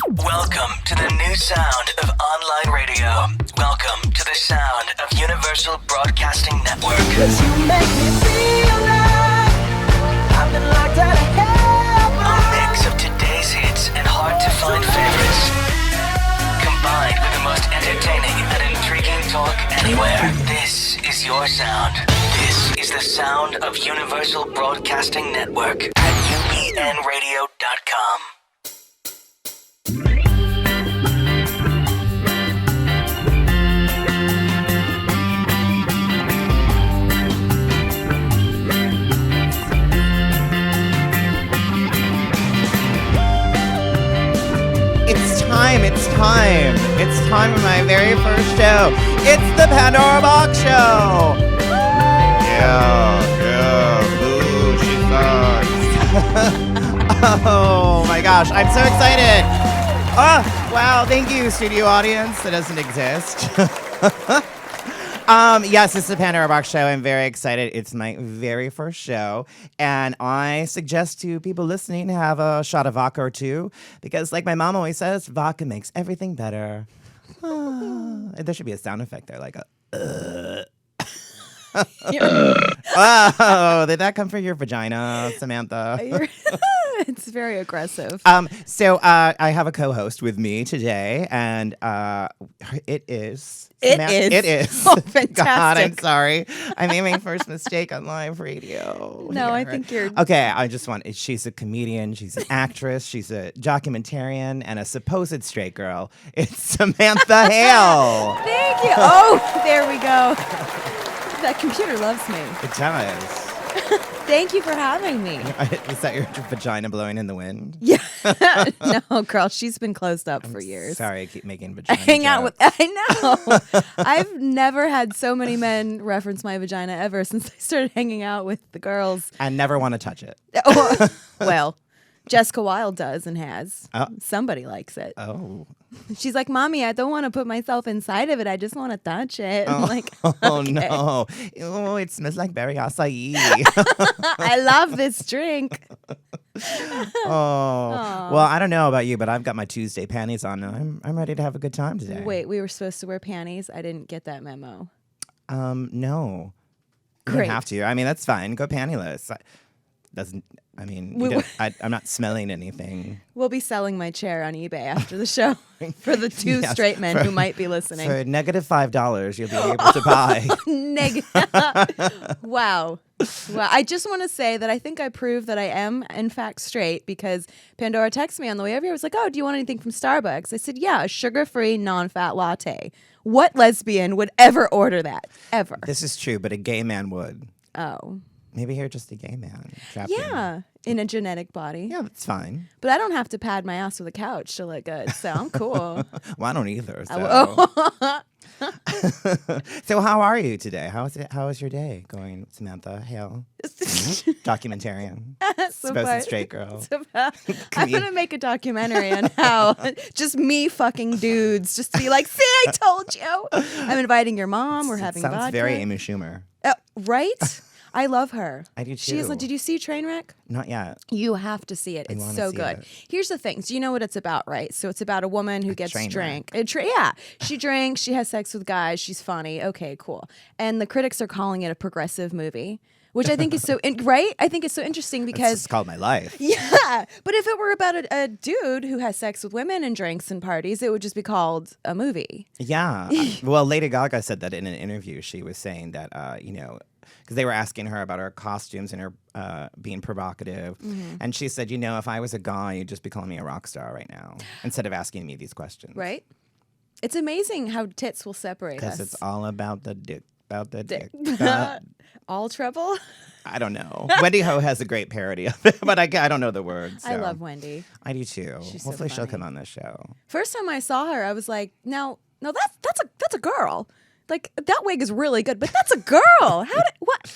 Welcome to the new sound of online radio. Welcome to the sound of Universal Broadcasting Network. 'Cause you make me feel like I've been locked out of hell. A mix of today's hits and hard-to-find favorites, combined with the most entertaining and intriguing talk anywhere. This is your sound. This is the sound of Universal Broadcasting Network at UBNradio.com. It's time for my very first show. It's the Pandora Box Show. Yeah, boo, she sucks. Oh my gosh, I'm so excited. Oh, wow, thank you, studio audience. That doesn't exist. Yes, it's the Pandora Box Show. I'm very excited. It's my very first show, and I suggest to people listening to have a shot of vodka or two, because like my mom always says, vodka makes everything better. There should be a sound effect there, like a Oh, did that come from your vagina, Samantha? It's very aggressive. So I have a co-host with me today, and it is. It is. Oh, fantastic. God, I'm sorry. I made my first mistake on live radio. No, I think you're... Okay, she's a comedian, she's an actress, she's a documentarian, and a supposed straight girl. It's Samantha Hale. Thank you. Oh, there we go. That computer loves me. It does. Thank you for having me. Is that your vagina blowing in the wind? Yeah. No, girl, she's been closed up for years. Sorry, I keep making vagina I know. I've never had so many men reference my vagina ever since I started hanging out with the girls. And never want to touch it. Well, Jessica Wilde does and has. Oh. Somebody likes it. Oh. She's like, Mommy, I don't want to put myself inside of it. I just want to touch it. I'm like, oh okay. No. Oh, it smells like berry acai. I love this drink. Oh. Well, I don't know about you, but I've got my Tuesday panties on, and I'm ready to have a good time today. Wait, we were supposed to wear panties? I didn't get that memo. No. You Great. don't have to. I mean, that's fine. Go pantyless. I'm not smelling anything. We'll be selling my chair on eBay after the show for the two straight men who might be listening. For -$5, you'll be able to buy. Wow. Well, I just want to say that I think I proved that I am, in fact, straight, because Pandora texted me on the way over here. I was like, oh, do you want anything from Starbucks? I said, yeah, a sugar-free, non-fat latte. What lesbian would ever order that? Ever? This is true, but a gay man would. Oh. Maybe you're just a gay man. Yeah, in a genetic body. Yeah, that's fine. But I don't have to pad my ass with a couch to look good, so I'm cool. Well, I don't either. So. So how are you today? How is your day going, Samantha Hale? Documentarian. Supposed straight girl. I'm going to make a documentary on how just me fucking dudes just to be like, see, I told you. I'm inviting your mom. We're having vodka. Sounds very Amy Schumer. Right? I love her. I do too. Did you see Trainwreck? Not yet. You have to see it. It's so good. Here's the thing. So you know what it's about, right? So it's about a woman who gets drank. Yeah. She drinks. She has sex with guys. She's funny. Okay, cool. And the critics are calling it a progressive movie, which I think is so right. I think it's so interesting because it's called My Life. Yeah, but if it were about a dude who has sex with women and drinks and parties, it would just be called a movie. Yeah. Well, Lady Gaga said that in an interview. She was saying that because they were asking her about her costumes and her being provocative. Mm-hmm. And she said, if I was a guy, you'd just be calling me a rock star right now instead of asking me these questions. Right. It's amazing how tits will separate us. Because it's all about the dick. About the dick. All trouble? I don't know. Wendy Ho has a great parody of it, but I don't know the words. So. I love Wendy. I do too. She's Hopefully so she'll come on this show. First time I saw her, I was like, no, that's a girl. Like, that wig is really good, but that's a girl. What?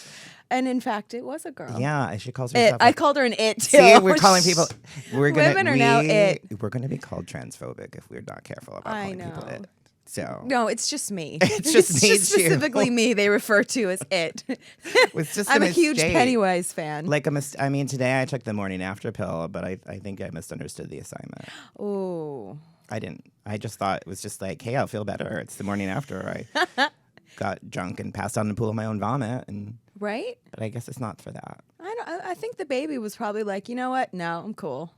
And in fact, it was a girl. Yeah, she calls herself. I called her an it too. See, we're calling people. Women are now it. We're going to be called transphobic if we're not careful about calling people it. So no, it's just me. It's just me too. Specifically me. They refer to as it. It's just I'm a mistake. huge Pennywise fan. Like I mean, today I took the morning after pill, but I think I misunderstood the assignment. Oh. I didn't. I just thought it was just like, hey, I'll feel better. It's the morning after I got drunk and passed out in the pool of my own vomit, and right. But I guess it's not for that. I think the baby was probably like, you know what? No, I'm cool.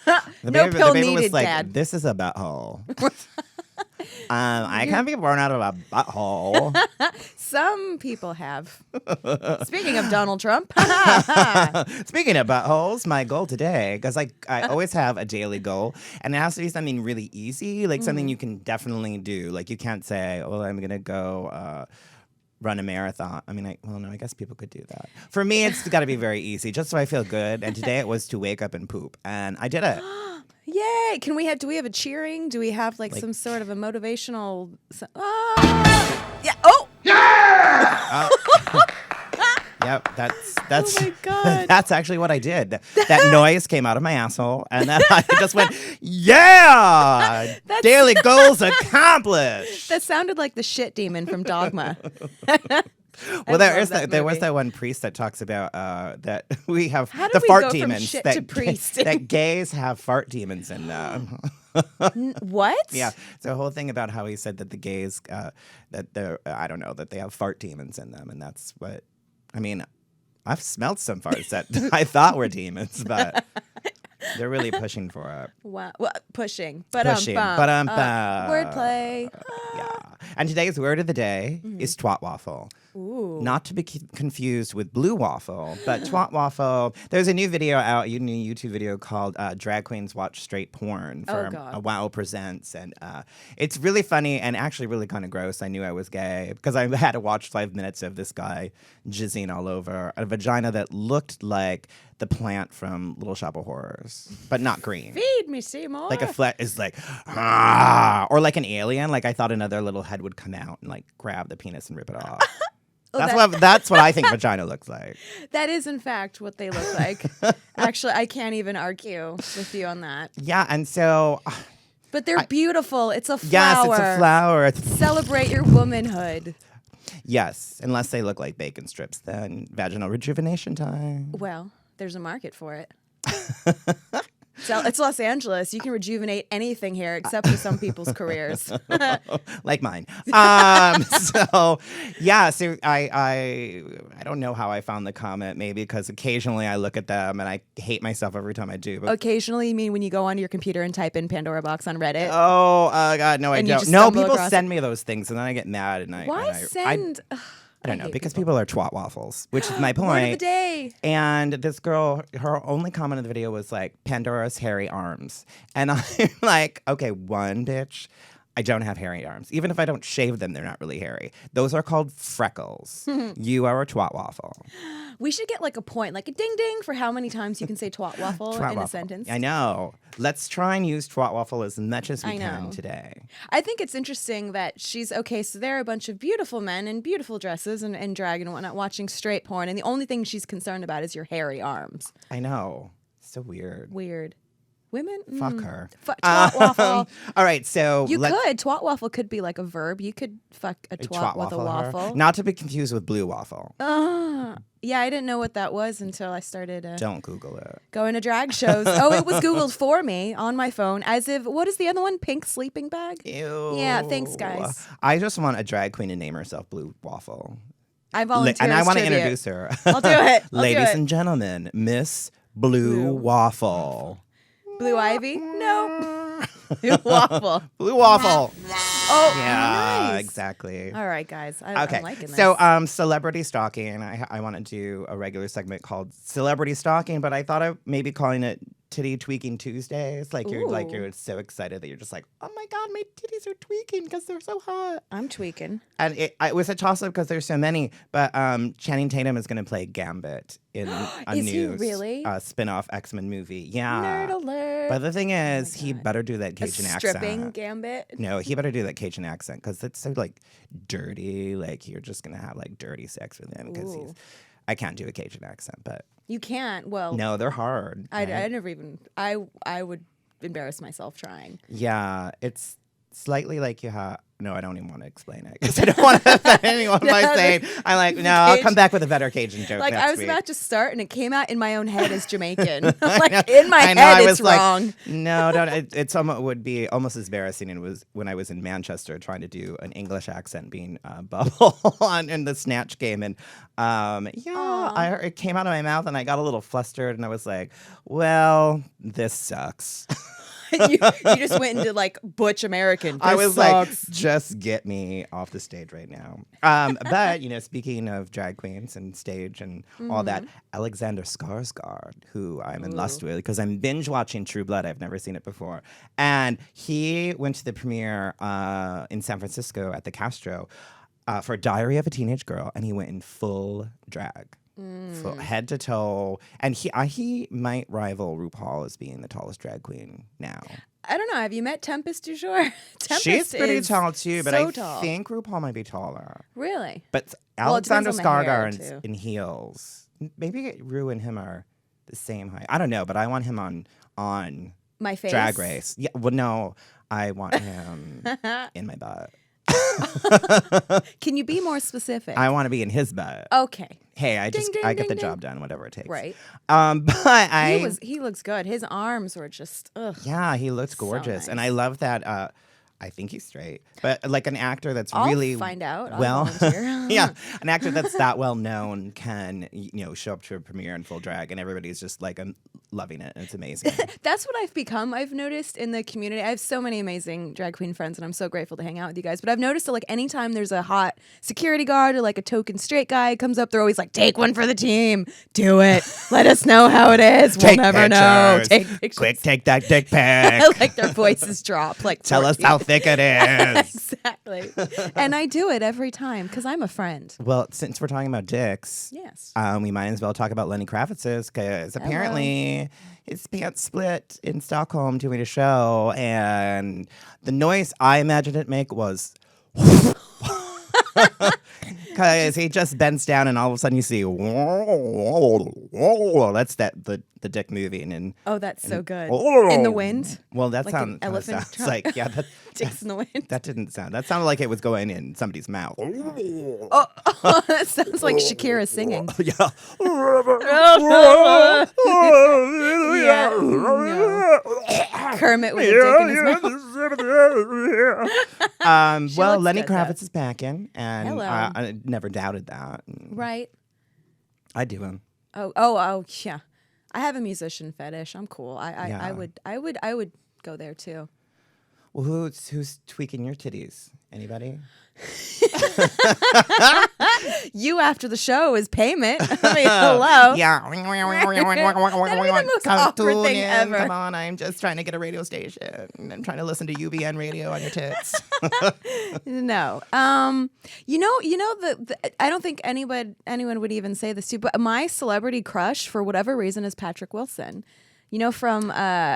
The No pill baby needed, was like, Dad. this is a butthole. I can't be born out of a butthole. Some people have. Speaking of Donald Trump. Speaking of buttholes, my goal today, because I always have a daily goal, and it has to be something really easy, like something you can definitely do. Like you can't say, well, I'm going to go run a marathon. I mean, I guess people could do that. For me, it's got to be very easy, just so I feel good. And today it was to wake up and poop, and I did it. Yay! Do we have a cheering? Do we have like some sort of a motivational? Yeah. Oh. Yeah. Yep. That's. Oh my God. That's actually what I did. That noise came out of my asshole, and then I just went, "Yeah, daily goals accomplished." That sounded like the shit demon from Dogma. Well, there was that one priest that talks about that we have How did the we fart go from demons shit that to priest? that gays have fart demons in them. What? Yeah, it's a whole thing about how he said that the gays that they have fart demons in them, and that's what I mean. I've smelled some farts that I thought were demons, but they're really pushing for it. Wow. Well, pushing. Pushing. Wordplay. Yeah. And today's word of the day is twat waffle. Ooh. Not to be confused with blue waffle, but twat waffle. There's a new video out, a new YouTube video called Drag Queens Watch Straight Porn from Wow Presents. And it's really funny and actually really kind of gross. I knew I was gay because I had to watch 5 minutes of this guy jizzing all over a vagina that looked like the plant from Little Shop of Horrors, but not green. Feed me, Seymour. Like a flat is like, or like an alien. Like I thought another little head would come out and like grab the penis and rip it off. That's what I think vagina looks like. That is, in fact, what they look like. Actually, I can't even argue with you on that. Yeah, and so... But they're beautiful. It's a flower. Yes, it's a flower. Celebrate your womanhood. Yes, unless they look like bacon strips, then vaginal rejuvenation time. Well, there's a market for it. So it's Los Angeles. You can rejuvenate anything here except for some people's careers. Like mine. So I don't know how I found the comment, maybe because occasionally I look at them and I hate myself every time I do. But occasionally, you mean when you go onto your computer and type in Pandora Box on Reddit? Oh, God, no, I and don't. No, people send me those things and then I get mad and I don't know, because people are twat waffles, which is my point. Word of the day. And this girl, her only comment in the video was like, Pandora's hairy arms. And I'm like, okay, one, bitch, I don't have hairy arms. Even if I don't shave them, they're not really hairy. Those are called freckles. You are a twat waffle. We should get like a point, like a ding ding for how many times you can say twat waffle in a sentence. I know. Let's try and use twat waffle as much as we can today. I think it's interesting that she's okay. So there are a bunch of beautiful men in beautiful dresses and drag and whatnot watching straight porn, and the only thing she's concerned about is your hairy arms. I know. So weird. Weird. Women? Fuck her. Twat waffle. All right, so you could. Twat waffle could be like a verb. You could fuck a twat with a waffle. Not to be confused with blue waffle. Yeah, I didn't know what that was until I started. Don't Google it. Going to drag shows. Oh, it was Googled for me on my phone. As if, what is the other one? Pink sleeping bag? Ew. Yeah, thanks, guys. I just want a drag queen to name herself Blue Waffle. I volunteer. And I want to tribute. introduce her. I'll do it. Ladies and gentlemen, Miss Blue Waffle. Blue Ivy? No. Blue Waffle. Blue Waffle. Oh, yeah, nice. Exactly. All right, guys. I'm liking this. So, celebrity stalking. I want to do a regular segment called Celebrity Stalking, but I thought of maybe calling it Titty Tweaking Tuesdays. You're so excited that you're just like, oh my God, my titties are tweaking because they're so hot. I'm tweaking. And it was a toss-up because there's so many, but Channing Tatum is going to play Gambit in a new spin-off X-Men movie. Yeah. Nerd alert. But the thing is, he better do that Cajun accent. Stripping Gambit? No, he better do that Cajun accent because it's so like dirty. Like you're just going to have like dirty sex with him because I can't do a Cajun accent, but. You can't. Well, no, they're hard. I never even. I would embarrass myself trying. Yeah, it's slightly like you have. No, I don't even want to explain it because I don't want to offend anyone by saying. I'm like, no, I'll come back with a better Cajun joke. Like next I was week. about to start, and it came out in my own head as Jamaican. Like in my head, it's wrong. No, don't. It's almost would be almost as embarrassing. It was when I was in Manchester trying to do an English accent, being Bubble in the Snatch game, and it came out of my mouth, and I got a little flustered, and I was like, "Well, this sucks." you just went into like butch American. I was sucks. like, just get me off the stage right now. But speaking of drag queens and stage and all that, Alexander Skarsgård, who I'm in lust with because I'm binge watching True Blood. I've never seen it before, and he went to the premiere in San Francisco at the Castro for Diary of a Teenage Girl, and he went in full drag. Full, head to toe, and he might rival RuPaul as being the tallest drag queen now. I don't know. Have you met Tempest du Jour? She's pretty tall too, but I tall. think RuPaul might be taller. Really? But Alexander Skarsgård in heels. Maybe Ru and him are the same height. I don't know, but I want him on my face. Drag Race. Yeah. Well, no, I want him in my butt. Can you be more specific? I want to be in his butt. Okay. Hey, I get the ding. job done, whatever it takes. Right. But he looks good. His arms were just yeah, he looks gorgeous, nice. and I love that. I think he's straight, but like an actor that's I'll really find out. I'll well, volunteer. yeah, an actor that's that well known can show up to a premiere in full drag, and everybody's just like loving it. And it's amazing. That's what I've become. I've noticed in the community. I have so many amazing drag queen friends, and I'm so grateful to hang out with you guys. But I've noticed that like anytime there's a hot security guard or like a token straight guy comes up, they're always like, "Take one for the team. Do it. Let us know how it is. We'll never know. Take pictures. Quick, take that dick pic. Like their voices drop. Like tell us how thick it is." Exactly. And I do it every time because I'm a friend. Well, since we're talking about dicks, yes, we might as well talk about Lenny Kravitz's because apparently his pants split in Stockholm doing a show, and the noise I imagined it make was because he just bends down and all of a sudden you see that's the dick moving and that's so good in the wind. Well, that like sounds an elephant like dicks in the wind. That didn't sound. That sounded like it was going in somebody's mouth. That sounds like Shakira singing. Yeah. Kermit with a dick in his mouth. Well, Lenny good, Kravitz is back in, and Hello. I never doubted that. Right. I do him. Oh, yeah. I have a musician fetish. I'm cool. I would go there too. Well, who's tweaking your titties? Anybody? You after the show is payment. I mean, hello. Yeah. That'd be the most awkward thing ever. Come on, I'm just trying to get a radio station. I'm trying to listen to UBN radio on your tits. No. I don't think anyone would even say this too, but my celebrity crush for whatever reason is Patrick Wilson. You know, from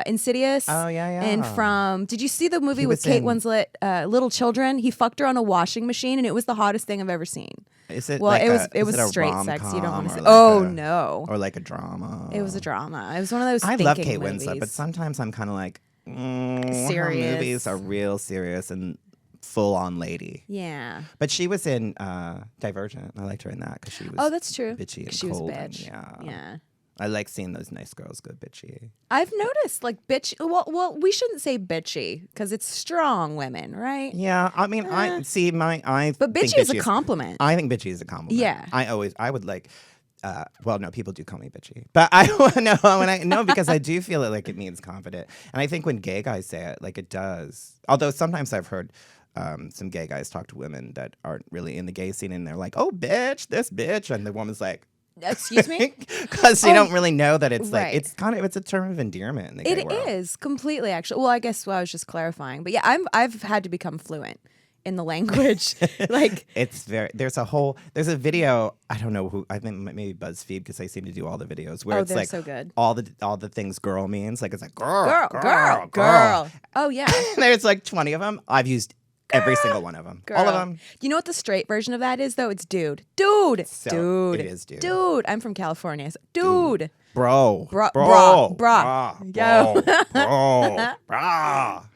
Insidious. Oh, yeah. And from, did you see the movie with Kate Winslet, Little Children? He fucked her on a washing machine, and it was the hottest thing I've ever seen. Is it? Well, like it was a straight sex. You don't want to say. No. Or like a drama. It was a drama. It was one of those. I love Kate movies. Winslet, but sometimes I'm kind of like, serious. Her movies are real serious and full on lady. Yeah. But she was in Divergent. I liked her in that because she was. Oh, that's true. Bitchy and she cold. was a bitch. Yeah. I like seeing those nice girls go bitchy. I've noticed, like, bitch. Well, we shouldn't say bitchy because it's strong women, right? Yeah, I mean, I see I. But bitchy is a compliment. I think bitchy is a compliment. Yeah. I would like. Well, no, people do call me bitchy, but I know because I do feel it like it means confident, and I think when gay guys say it, like it does. Although sometimes I've heard. Some gay guys talk to women that aren't really in the gay scene, and they're like, "Oh, bitch, this bitch," and the woman's like. Excuse me? Because you don't really know that it's right. like it's a term of endearment in the gay world. It is completely actually. Well, I guess I was just clarifying, but yeah, I've had to become fluent in the language. Like it's there's a video. I don't know who. I think maybe BuzzFeed because I seem to do all the videos where it's like so good. all the things girl means. Like it's like girl. Oh yeah. There's like 20 of them. I've used. Every single one of them. Girl. All of them. You know what the straight version of that is, though? It's dude. Dude. So, dude. It is dude. Dude. I'm from California. So, dude. Bro.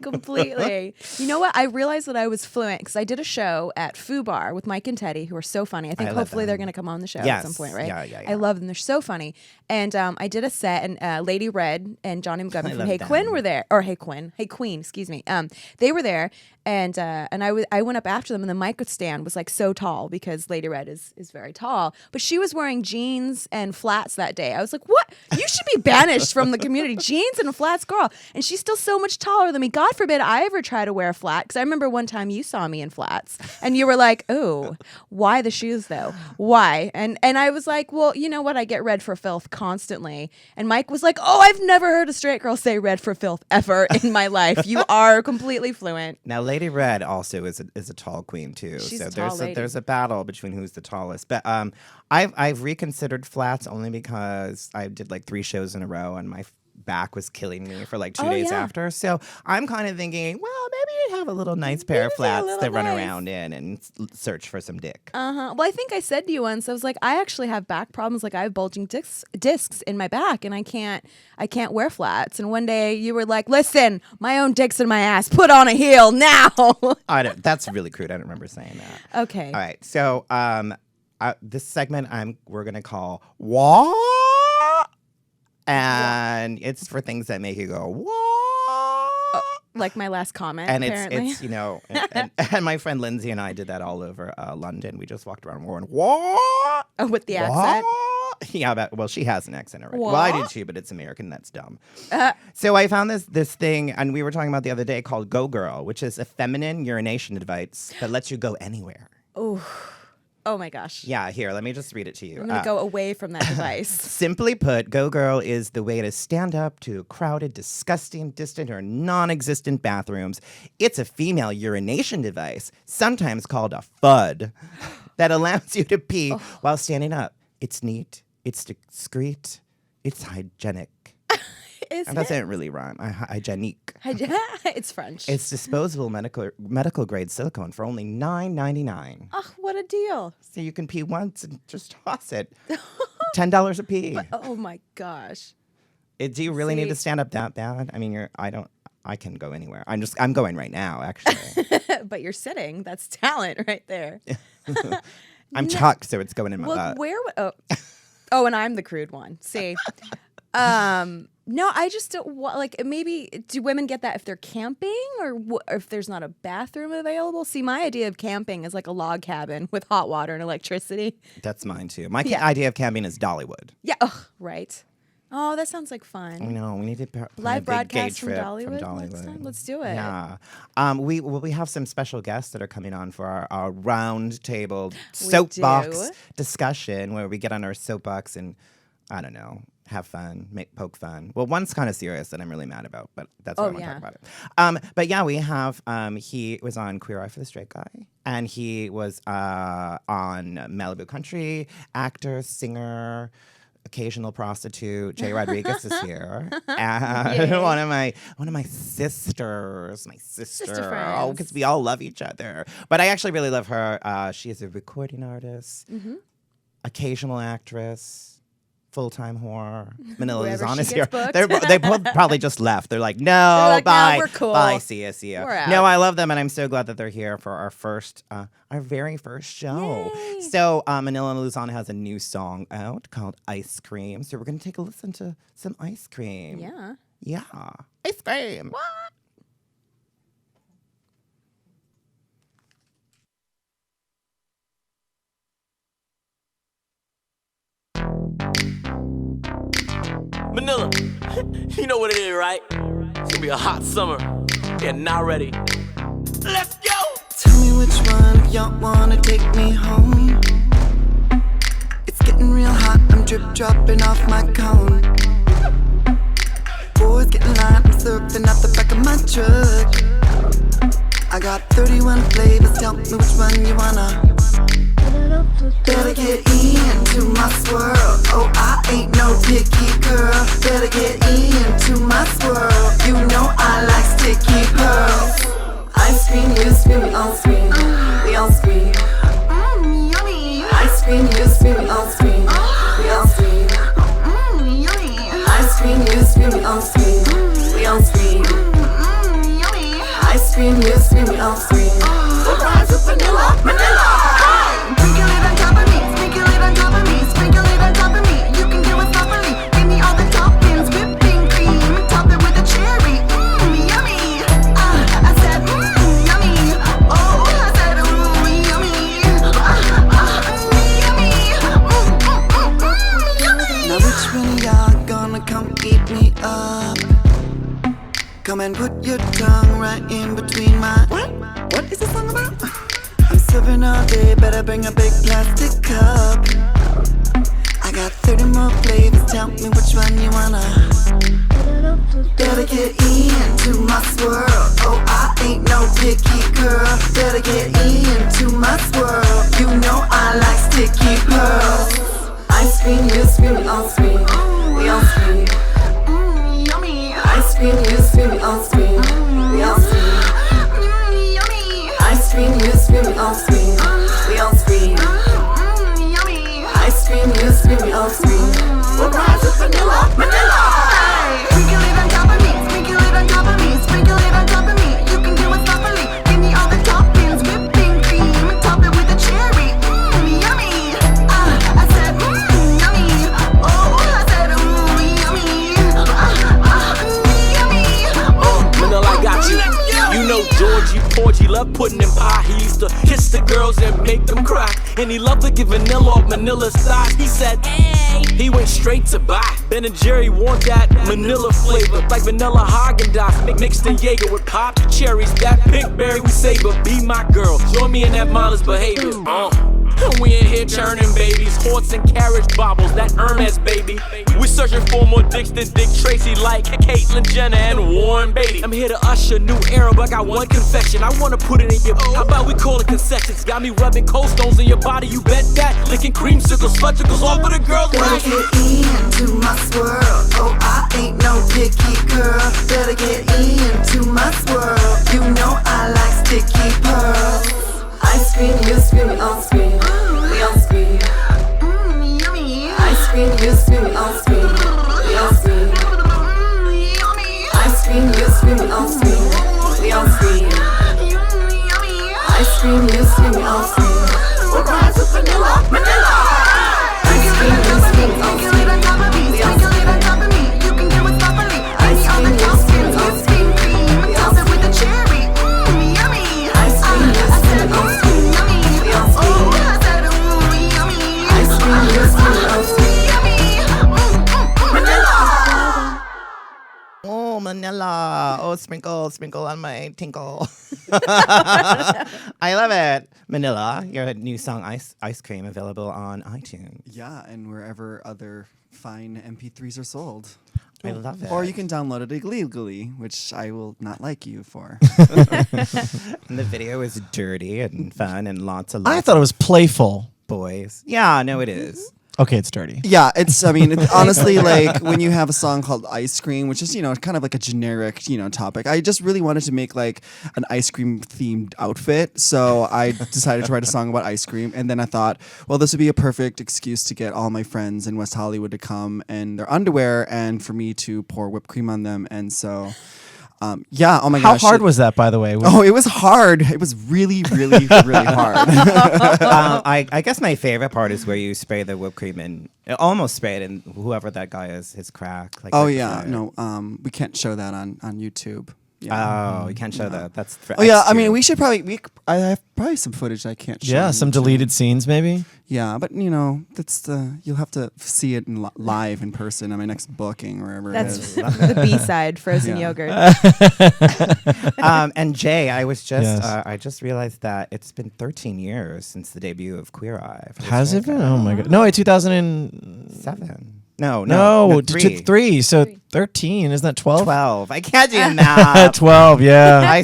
Completely. You know what? I realized that I was fluent because I did a show at Foo Bar with Mike and Teddy, who are so funny. I think hopefully they're going to come on the show at some point, right? Yeah. I love them. They're so funny. And I did a set, and Lady Red and Johnny McGovern from Hey Quinn were there. Or Hey Queen, excuse me. They were there. And I went up after them, and the mic stand was like so tall because Lady Red is very tall. But she was wearing jeans and flats that day. I was like, what? You should be banished from the community. Jeans and a flats girl. And she's still so much taller than me. God forbid I ever try to wear a flat. Because I remember one time you saw me in flats. And you were like, oh, why the shoes though? Why? And I was like, well, you know what? I get red for filth constantly. And Mike was like, oh, I've never heard a straight girl say red for filth ever in my life. You are completely fluent. Now, Lady Red also is a tall queen too. She's so a tall lady. There's a battle between who's the tallest. But I've reconsidered flats only because I did like 3 shows in a row and my back was killing me for like 2 days after. So I'm kind of thinking, well, maybe you have a little nice pair of flats to run around in and search for some dick. Well, I think I said to you once, I was like, I actually have back problems. Like I have bulging discs in my back, and I can't wear flats. And one day you were like, listen, my own dick's in my ass. Put on a heel now. That's really crude. I don't remember saying that. Okay. All right. So this segment we're gonna call What? And it's for things that make you go, what? Like my last comment, and apparently. it's and my friend Lindsay and I did that all over London. We just walked around going, what? Oh, with the accent? Yeah, well, she has an accent already. What? Well, I did too, but it's American. That's dumb. So I found this thing, and we were talking about the other day, called Go Girl, which is a feminine urination device that lets you go anywhere. Oh my gosh. Yeah, here, let me just read it to you. I'm going to go away from that device. Simply put, Go Girl is the way to stand up to crowded, disgusting, distant, or non-existent bathrooms. It's a female urination device, sometimes called a FUD, that allows you to pee while standing up. It's neat, it's discreet, it's hygienic. That doesn't really rhyme. Hygienique. It's French. It's disposable medical grade silicone for only $9.99. Oh, what a deal. So you can pee once and just toss it. $10 a pee. Oh my gosh. Do you really need to stand up that bad? I mean, I can go anywhere. I'm going right now, actually. But you're sitting. That's talent right there. I'm tucked, so it's going in my butt. And I'm the crude one. See. No, I just don't like. Maybe do women get that if they're camping or if there's not a bathroom available? See, my idea of camping is like a log cabin with hot water and electricity. That's mine too. My idea of camping is Dollywood. Yeah, right. Oh, that sounds like fun. I know. We need to live broadcast from Dollywood. Next time. Let's do it. Yeah. We have some special guests that are coming on for our round table soapbox discussion where we get on our soapbox and I don't know. Have fun, poke fun. Well, one's kind of serious that I'm really mad about, but that's why I want to talk about it. But yeah, we have, he was on Queer Eye for the Straight Guy, and he was on Malibu Country, actor, singer, occasional prostitute. Jay Rodriguez is here. And one of my sisters, sister friends. Oh, because we all love each other. But I actually really love her. She is a recording artist, occasional actress, full-time whore. Manila Luzon is here. They both probably just left. They're like, no, bye. No, we're cool. Bye, see ya. We're out. No, I love them, and I'm so glad that they're here for our very first show. Yay. So Manila Luzon has a new song out called Ice Cream. So we're going to take a listen to some ice cream. Yeah. Yeah. Ice cream. What? Manila, you know what it is, right? It's gonna be a hot summer. Yeah, now ready. Let's go! Tell me which one of y'all wanna take me home. It's getting real hot, I'm drip dropping off my cone. Boys getting light, I'm surfing out the back of my truck. I got 31 flavors, tell me which one you wanna. Better get into my swirl. Oh, I ain't no picky girl. Better get into my swirl. You know I like sticky pearls. Ice cream, you scream, we all scream. We all scream. Yummy. Ice cream, you scream, we all scream. We all scream. Yummy. scream, we all scream. We all scream. Yummy. I scream, you scream, we all scream. Surprise with vanilla, vanilla. Sprinkle it on top of me, sprinkle it on top of me, sprinkle it on top of me. You can do it properly. Give me all the toppings, whipping cream, top it with a cherry. Yummy. I said, yummy. Oh, I said, yummy. Yummy. Now which one of y'all gonna come eat me up? Come and put your tongue right in between my. What is this song about? I'm serving all day, better bring a big plastic cup. I got 30 more flavors, tell me which one you wanna. Better get into my swirl. Oh, I ain't no picky girl. Better get into my swirl. You know I like sticky pearls. I scream, you scream, we all scream. We all scream. Yummy. I scream, you scream, we all scream. We all scream. Yummy. I scream, you scream, we all scream. We all scream. Yummy. I scream, you scream, we all scream. Surprise with vanilla, vanilla. Sprinkle it on top of me, sprinkle it on top of me, sprinkle it on top of me. You can do it properly. Give me all the toppings, whipping cream, top it with a cherry. Yummy. I said, yummy. Oh, I said, yummy. Yummy. Manila, I got you. You know Georgie Porgy loved pudding and pie. He used to kiss the girls and make them cry. And he loved to give vanilla off Manila's thighs. He said, hey. He went straight to buy. Ben and Jerry want that Manila flavor, like vanilla Haagen-Dazs mixed in Jaeger with popped cherries. That pink berry we savor. Be my girl, join me in that mindless behavior. We in here churning babies, horse and carriage bobbles, that Hermes baby. We searching for more dicks than Dick Tracy, like Caitlyn Jenner and Warren Beatty. I'm here to usher new era, but I got one confession. I wanna put it in your. How about we call it concessions? Got me rubbing cold stones in your body, you bet that. Licking creamsicles, fudgicles off of the girls. Better get into my swirl. Oh, I ain't no picky girl. Better get into my swirl. You know I like sticky pearls. I scream, you scream, we all scream. We all scream. Yummy. I scream, you scream, we all scream. We all scream. Yummy. I scream, you scream, we all scream. We all scream. Yummy. I scream, you scream, we all scream. Surprise with vanilla, vanilla. I scream, you scream, we all scream. We all scream. You can do it properly. I scream, you scream, we all scream. We all scream with the cherry. Yummy. I scream, you scream, we all scream. We all scream. I scream, you scream, we all scream. Manila. Oh, Manila. Oh, sprinkle, sprinkle on my tinkle. I love it. Manila, your new song, Ice Cream, available on iTunes. Yeah, and wherever other fine MP3s are sold. I love it. Or you can download it illegally, which I will not like you for. And the video is dirty and fun and lots I thought it was playful. boys. Yeah, no, it is. Okay, it's dirty. Yeah, it's, I mean, it's honestly, like, when you have a song called Ice Cream, which is, kind of like a generic, topic. I just really wanted to make, like, an ice cream themed outfit. So I decided to write a song about ice cream. And then I thought, well, this would be a perfect excuse to get all my friends in West Hollywood to come in their underwear and for me to pour whipped cream on them. And so... yeah, oh my gosh. How hard was that, by the way? Oh, it was hard. It was really, really, really hard. I guess my favorite part is where you spray the whipped cream and almost spray it in whoever that guy is, his crack. Like, oh, yeah. No, we can't show that on YouTube. Yeah. Oh, you can't show that. That's for Oh, yeah. I X2. mean, we should probably... I have probably some footage I can't show. Yeah, on some YouTube. deleted scenes, maybe. Yeah, but, that's the... You'll have to see it in live in person at my next booking, wherever That's it is. the B-side, frozen Yeah. yogurt. And Jay, I was just Yes. I just realized that it's been 13 years since the debut of Queer Eye. Has it been? Oh, my God. No, 2007. 7? No, No, 3. 3. So 13. Isn't that 12? 12. I can't do math. 12, yeah. Oh,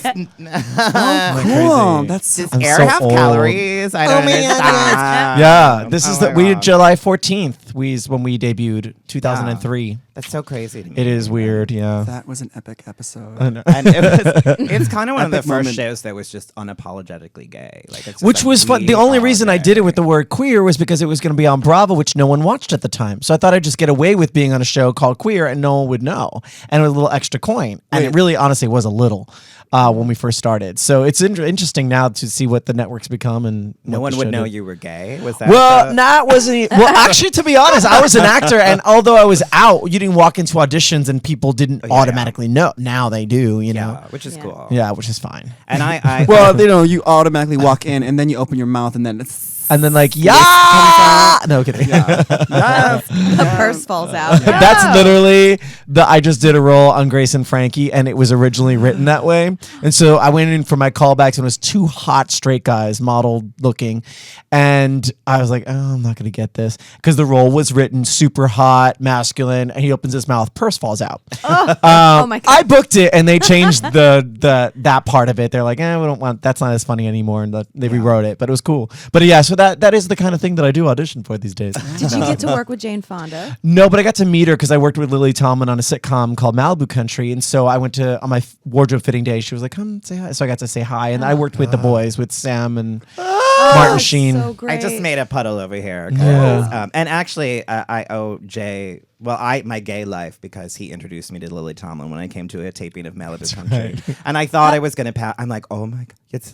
Crazy. cool. That's... Does I'm air so have old. calories? I don't understand. Yeah, this is Oh the my we did God. July 14th. When we debuted 2003. That's so crazy to me. It is weird, yeah. That was an epic episode. I know. And it's kind of one of the Epic first moment. shows that was just unapologetically gay. Like, it's just Which like, was fun. we The only are reason I gay. did it with the word queer was because it was going to be on Bravo, which no one watched at the time. So I thought I'd just get away with being on a show called Queer, and no one would know, and it was a little extra coin, and it really, honestly, was a little when we first started. So it's interesting now to see what the network's become, and No what one the would show know did. you were gay. Was that? Well, that wasn't. Well, actually, to be honest, I was an actor, and although I was out, you didn't walk into auditions, and people didn't automatically know. Now they do, you know. Yeah, which is cool. Yeah, which is fine. And I Well, you know, you automatically walk in and then you open your mouth and then it's. And then like, no kidding. The purse falls out. That's literally I just did a role on Grace and Frankie, and it was originally written that way. And so I went in for my callbacks, and it was two hot straight guys, model looking, and I was like, oh, I'm not gonna get this because the role was written super hot, masculine, and he opens his mouth, purse falls out. Oh my God. I booked it, and they changed the that part of it. They're like, we don't want that's not as funny anymore, and they rewrote it, but it was cool. But yeah, so that is the kind of thing that I do audition for these days. Did you get to work with Jane Fonda? No, but I got to meet her because I worked with Lily Tomlin on a sitcom called Malibu Country, and so I went to on my wardrobe fitting day. She was like, "Come say hi," so I got to say hi, and I worked with the boys, with Sam and Martin Sheen. So great. I just made a puddle over here. 'Cause, Yeah. and actually, I owe Jay, my gay life, because he introduced me to Lily Tomlin when I came to a taping of Malibu Country. And I thought I was going to pass. I'm like, oh my God. It's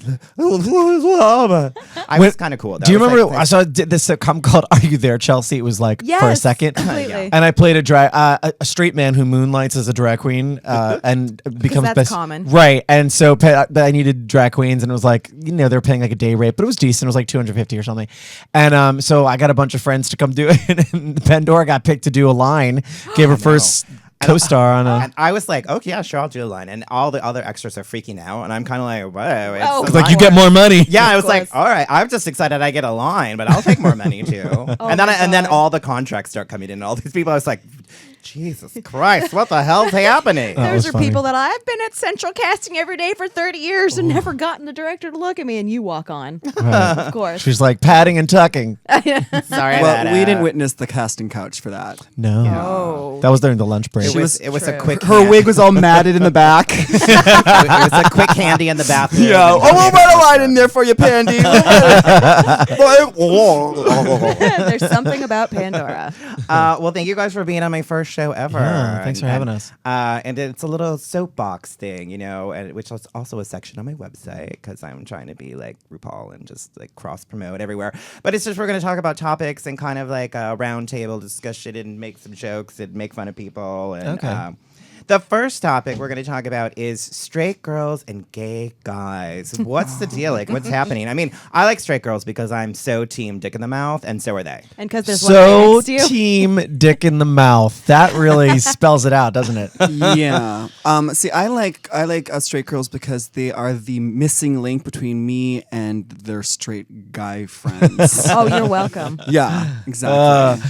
I was kind of cool. Do you remember? I saw this sitcom called "Are You There, Chelsea?" It was like for a Yes, second, completely. and I played a straight man who moonlights as a drag queen, and becomes that's best common. right. And so I needed drag queens, and it was like they're paying like a day rate, but it was decent. It was like $250 or something, and so I got a bunch of friends to come do it. And Pandora got picked to do a line, gave her first co-star on a. And I was like, okay, yeah, sure, I'll do a line. And all the other extras are freaking out. And I'm kind of like, what? It's Oh, a It's like line. you get more money. Yeah, I was course. like, all right, I'm just excited I get a line, but I'll take more money too. And then God. all the contracts start coming in. And all these people, I was like, Jesus Christ, what the hell's happening? Those was are funny. people that I've been at Central Casting every day for 30 years and never gotten the director to look at me, and you walk on. Of course. She's like patting and tucking. Sorry, Well, we didn't witness the casting couch for that. No, Oh. that was during the lunch break. It was a True. quick. Her wig was all matted in the back. it was a quick handy in the bathroom. Yeah. And- Oh, we'll write a line in there for you, Pandy. There's something about Pandora. Well, thank you guys for being on my first show ever. Yeah, thanks for having us. And it's a little soapbox thing, and which is also a section on my website because I'm trying to be like RuPaul and just like cross promote everywhere. But it's just we're going to talk about topics and kind of like a round table discussion and make some jokes and make fun of people. And, Okay. the first topic we're going to talk about is straight girls and gay guys. What's the deal? Like, what's happening? I mean, I like straight girls because I'm so team dick in the mouth, and so are they. And because there's one So right next to you. team dick in the mouth. That really spells it out, doesn't it? Yeah. See, I like straight girls because they are the missing link between me and their straight guy friends. Oh, you're welcome. Yeah, exactly.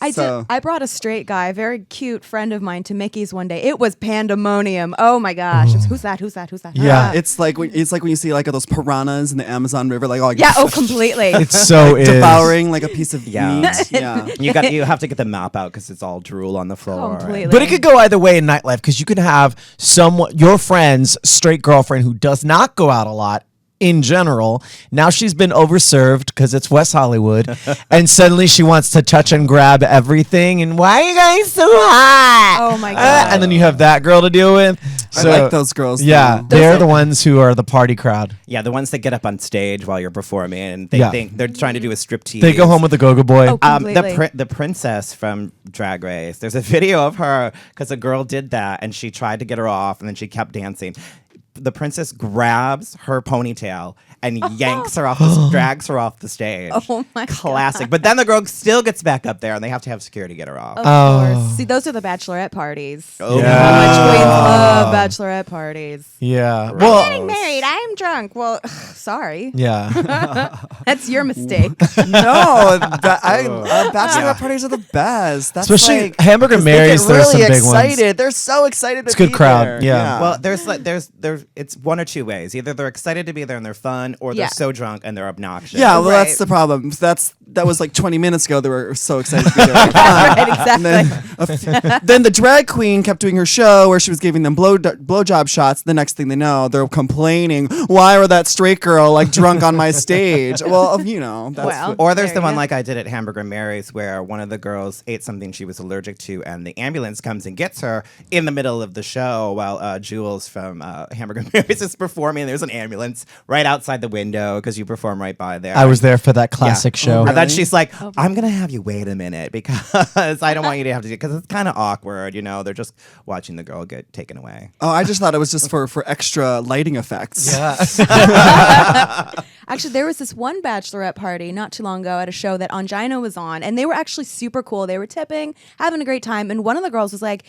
I brought a straight guy, a very cute friend of mine, to Mickey's one day. It was pandemonium. Oh my gosh. It was, who's that? Who's that? Who's that? Yeah. It's like when you see like those piranhas in the Amazon River, like Yeah, oh, completely. It's so is. devouring like a piece of Yeah. meat. Yeah. You have to get the mop out because it's all drool on the floor. Completely. But it could go either way in nightlife because you can have your friend's straight girlfriend who does not go out a lot in general. Now she's been overserved because it's West Hollywood, and suddenly she wants to touch and grab everything. And why are you guys so hot? Oh my God. And then you have that girl to deal with. So, I like those girls. Yeah, too. they're the ones who are the party crowd. Yeah, the ones that get up on stage while you're performing and they Yeah. think they're trying to do a striptease. They go home with the go-go boy. Oh, completely. The princess from Drag Race. There's a video of her because a girl did that and she tried to get her off and then she kept dancing. The princess grabs her ponytail and yanks her off, drags her off the stage. Oh my Classic. But then the girl still gets back up there and they have to have security get her off. Of course. See, those are the bachelorette parties. Oh, Yeah. How much queens love bachelorette parties. Yeah. Gross. Well, Getting married. I'm drunk. Well, sorry. yeah. That's your mistake. No, bachelorette parties are the best. That's Especially like, Hamburger 'cause Mary's, They get there's really some big ones. excited. They're so excited. It's to a good be crowd, there. yeah. Well, there's it's one or two ways. Either they're excited to be there and they're fun, or they're so drunk and they're obnoxious. Yeah, well, that's the problem. That was like 20 minutes ago. They were so excited to be there. Right, exactly. And then the drag queen kept doing her show where she was giving them blowjob shots. The next thing they know, they're complaining, why were that straight girl like drunk on my stage? Well, that's or there's the one like I did at Hamburger Mary's where one of the girls ate something she was allergic to, and the ambulance comes and gets her in the middle of the show while Jules from Hamburger Mary's is performing. There's an ambulance right outside the window because you perform right by there. I was there for that classic show. And then she's like, I'm going to have you wait a minute because I don't want you to have to do, because it's kind of awkward, they're just watching the girl get taken away. Oh, I just thought it was just for extra lighting effects. Yeah. Actually, there was this one bachelorette party not too long ago at a show that Angina was on, and they were actually super cool. They were tipping, having a great time, and one of the girls was like,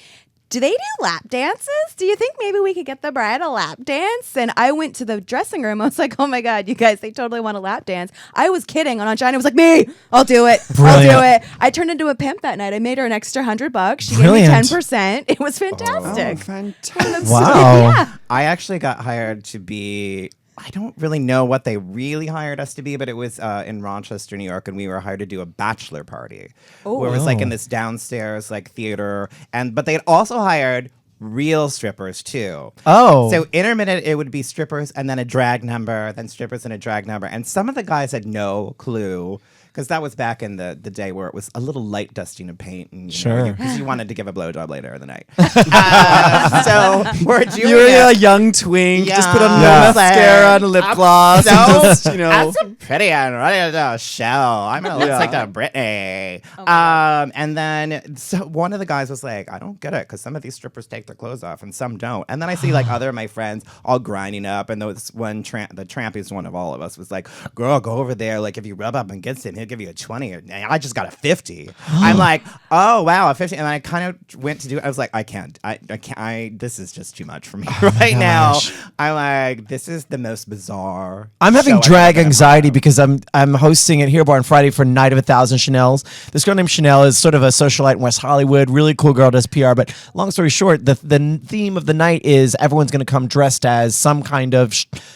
do they do lap dances? Do you think maybe we could get the bride a lap dance? And I went to the dressing room. I was like, oh my God, you guys, they totally want a lap dance. I was kidding. And Angina was like, me, I'll do it. Brilliant. I'll do it. I turned into a pimp that night. I made her an extra $100. She Brilliant. gave me 10%. It was fantastic. Oh, fantastic. Wow. Yeah. I actually got hired to be, I don't really know what they really hired us to be, but it was in Rochester, New York, and we were hired to do a bachelor party. Where it was like in this downstairs like theater, but they had also hired real strippers too. Oh. So intermittent, it would be strippers and then a drag number, then strippers and a drag number. And some of the guys had no clue, because that was back in the day where it was a little light dusting of paint, and because you wanted to give a blowjob later in the night. So we're doing You were a it. young twink, just put on a Yeah. little mascara and a lip gloss. So, and just, I'm so pretty and ready to do a show. I'm gonna look like a Britney. And then so one of the guys was like, I don't get it, because some of these strippers take their clothes off and some don't. And then I see like other of my friends all grinding up, and those one the trampiest one of all of us was like, girl, go over there. Like if you rub up against him, he'll give you a 20. And I just got a 50. I'm like, oh wow, a 50. And I kind of went to do it. I was like, I can't. This is just too much for me right now. I'm like, this is the most bizarre. I'm having show I've drag ever been a anxiety part of. because I'm hosting at Here Bar on Friday for Night of 1,000 Chanels. This girl named Chanel is sort of a socialite in West Hollywood, really cool girl, does PR. But long story short, the theme of the night is everyone's going to come dressed as some kind of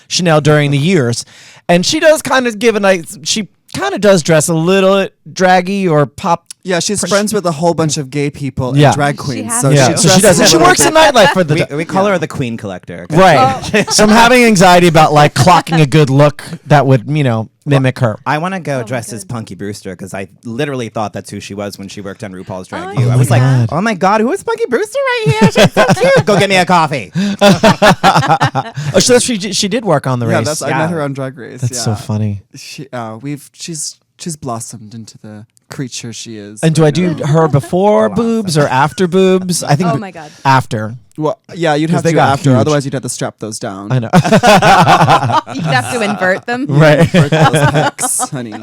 Chanel during the years, and she does kind of give a nice. She kind of does dress a little draggy or pop. Yeah, she's friends with a whole bunch of gay people Yeah. and drag She queens. has So to. Yeah, She so she does. And she works in nightlife for the. We call her the queen collector. Right. So I'm having anxiety about like clocking a good look that would, mimic her. I want to go dress as Punky Brewster, because I literally thought that's who she was when she worked on RuPaul's Drag U. I was like, God. oh my God, who is Punky Brewster right here? She's so cute. Go get me a coffee. Oh, so she did work on the race. Yeah, I met her on Drag Race. That's so yeah. funny. She's blossomed into the creature she is. And do I do her before boobs or after boobs? I think Oh my God. after. Well, yeah, you'd have they to got after. huge. Otherwise, you'd have to strap those down. I know. You'd have to invert them. Right. For those pecs, honey.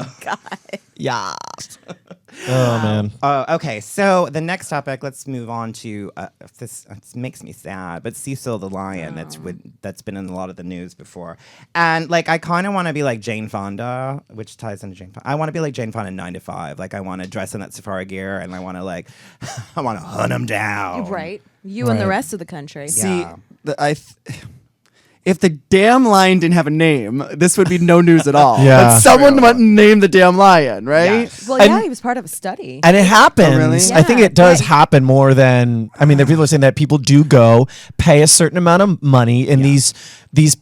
Yeah. Oh man. Okay, so the next topic, let's move on to this. It makes me sad, but Cecil the Lion, that's been in a lot of the news before, and like I kind of want to be like Jane Fonda, which ties into Jane Fonda. I want to be like Jane Fonda in 9 to 5. Like I want to dress in that safari gear, and I want to I want to hunt him down. Right. You and the Right. rest of the country. See, Yeah. if the damn lion didn't have a name, this would be no news at all. Yeah. But someone would name the damn lion, right? Yes. Well, And- yeah, he was part of a study. And it happens. Oh, really? I think Yeah, it does right. happen more than there are people saying that people do go pay a certain amount of money, and these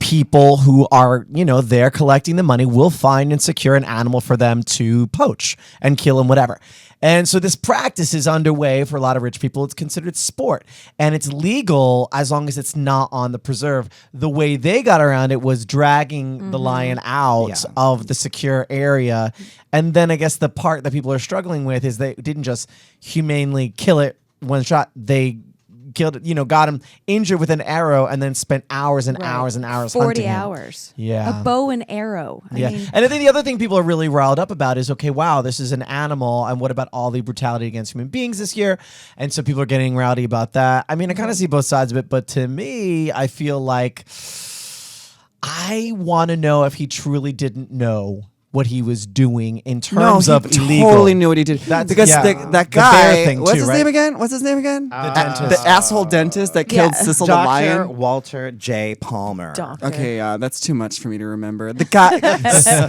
people who are, there collecting the money will find and secure an animal for them to poach and kill and whatever. And so this practice is underway for a lot of rich people. It's considered sport, and it's legal as long as it's not on the preserve. The way they got around it was dragging the lion out of the secure area. And then I guess the part that people are struggling with is they didn't just humanely kill it one shot. They killed it, got him injured with an arrow, and then spent hours and Right. hours and hours 40 hunting him. hours. Yeah. A bow and arrow. I Yeah, mean, and I think the other thing people are really riled up about is, okay, wow, this is an animal, and what about all the brutality against human beings this year? And so people are getting rowdy about that. I mean, I kind of see both sides of it, but to me, I feel like I want to know if he truly didn't know what he was doing in No, terms he of illegal. totally knew what he did. That's- Because yeah. that The guy, bear thing what's too, his right? name again? What's his name again? The dentist. The asshole dentist that killed Yeah. Cecil the Dr. lion. Walter J. Palmer. Doctor. Okay, that's too much for me to remember. The guy,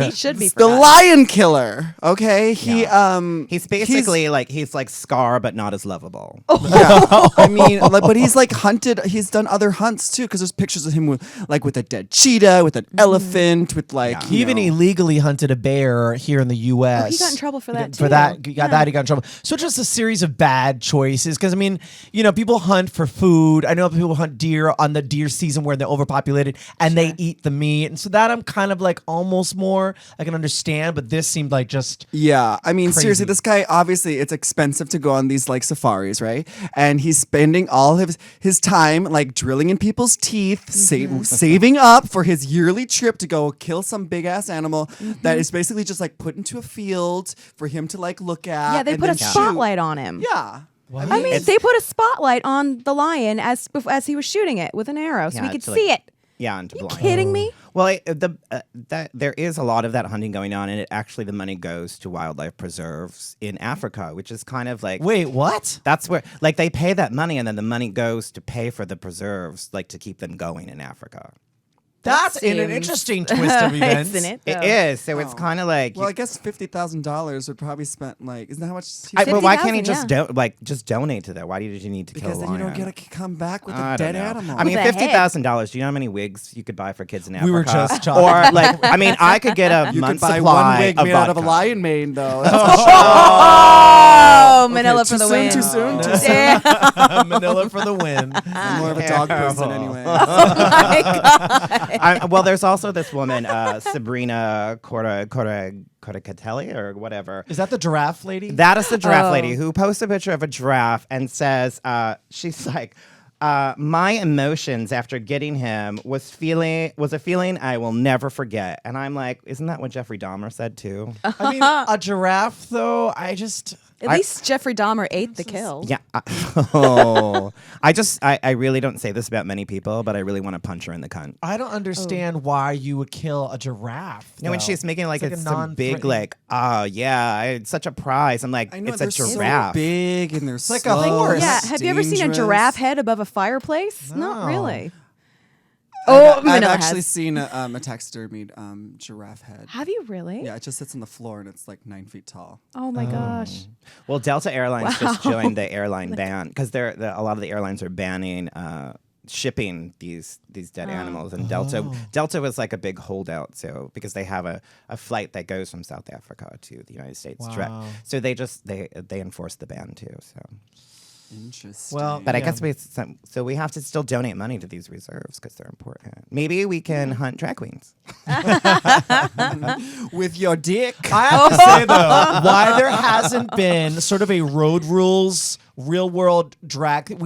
He should be the forgotten. lion killer. Okay, He's basically he's like Scar, but not as lovable. I mean, but he's like hunted. He's done other hunts too, because there's pictures of him with a dead cheetah, with an elephant, with like He even illegally hunted a bear here in the U.S. he got in trouble for that, For too. that, Yeah. he got in trouble. So just a series of bad choices. Because I mean, people hunt for food. I know people hunt deer on the deer season where they're overpopulated and they eat the meat. And so that I'm kind of like almost more I can understand. But this seemed like just Yeah, I mean, Crazy. seriously, this guy, obviously, it's expensive to go on these like safaris, right? And he's spending all his time like drilling in people's teeth, saving up for his yearly trip to go kill some big ass animal that is basically just like put into a field for him to like look at. Yeah, they and put a then shoot. spotlight on him. Yeah. I mean, they put a spotlight on the lion as he was shooting it with an arrow, so we Yeah, could to, see like, it. Yeah, and to You blind. kidding me? Well, there is a lot of that hunting going on, and the money goes to wildlife preserves in Africa, which is kind of like wait, what? that's where like they pay that money, and then the money goes to pay for the preserves, like to keep them going in Africa. That's an seems- interesting twist of events. Isn't it? It though? is, so it's kind of like. Well, I guess $50,000 would probably spent like isn't that how much? But why can't he 50,000, just donate to that? Why did you need to because kill a then you don't lion? get to come back with I a don't dead know. animal. I mean, With a head. $50,000. Do you know how many wigs you could buy for kids in Africa? We were just talking. Or like, I mean, I could get a you could month's buy supply one wig of made out of a vodka. lion mane, though. Oh, Manila Okay, for the too win. soon, too soon, too soon. Yeah. Manila for the win. I'm more of a dog person anyway. Well, there's also this woman, Sabrina Cortacatelli or whatever. Is that the giraffe lady? That is the giraffe Oh. lady who posts a picture of a giraffe and says, she's like, my emotions after getting him was a feeling I will never forget. And I'm like, isn't that what Jeffrey Dahmer said too? I mean, a giraffe though. At least Jeffrey Dahmer ate the kill. Yeah. I really don't say this about many people, but I really want to punch her in the cunt. I don't understand why you would kill a giraffe. You know, when though. she's making like it's some big non-threatening- like, oh yeah, it's such a prize. I'm like, I know it's they're a giraffe. so big and they're like a horse. Yeah, have you ever seen a dangerous. giraffe head above a fireplace? Not No. really. I've Manila actually has. seen a taxidermied giraffe head. Have you really? Yeah, it just sits on the floor and it's like 9 feet tall. Oh my gosh. Well, Delta Airlines just joined the airline ban because a lot of the airlines are banning shipping these dead animals, and Delta was like a big holdout. So because they have a flight that goes from South Africa to the United States direct, so they enforced the ban too. So. Interesting. Well, But I Yeah. guess we have to still donate money to these reserves because they're important. Maybe we can hunt drag queens. with your dick. I have to say though, why there hasn't been sort of a road rules real world drag.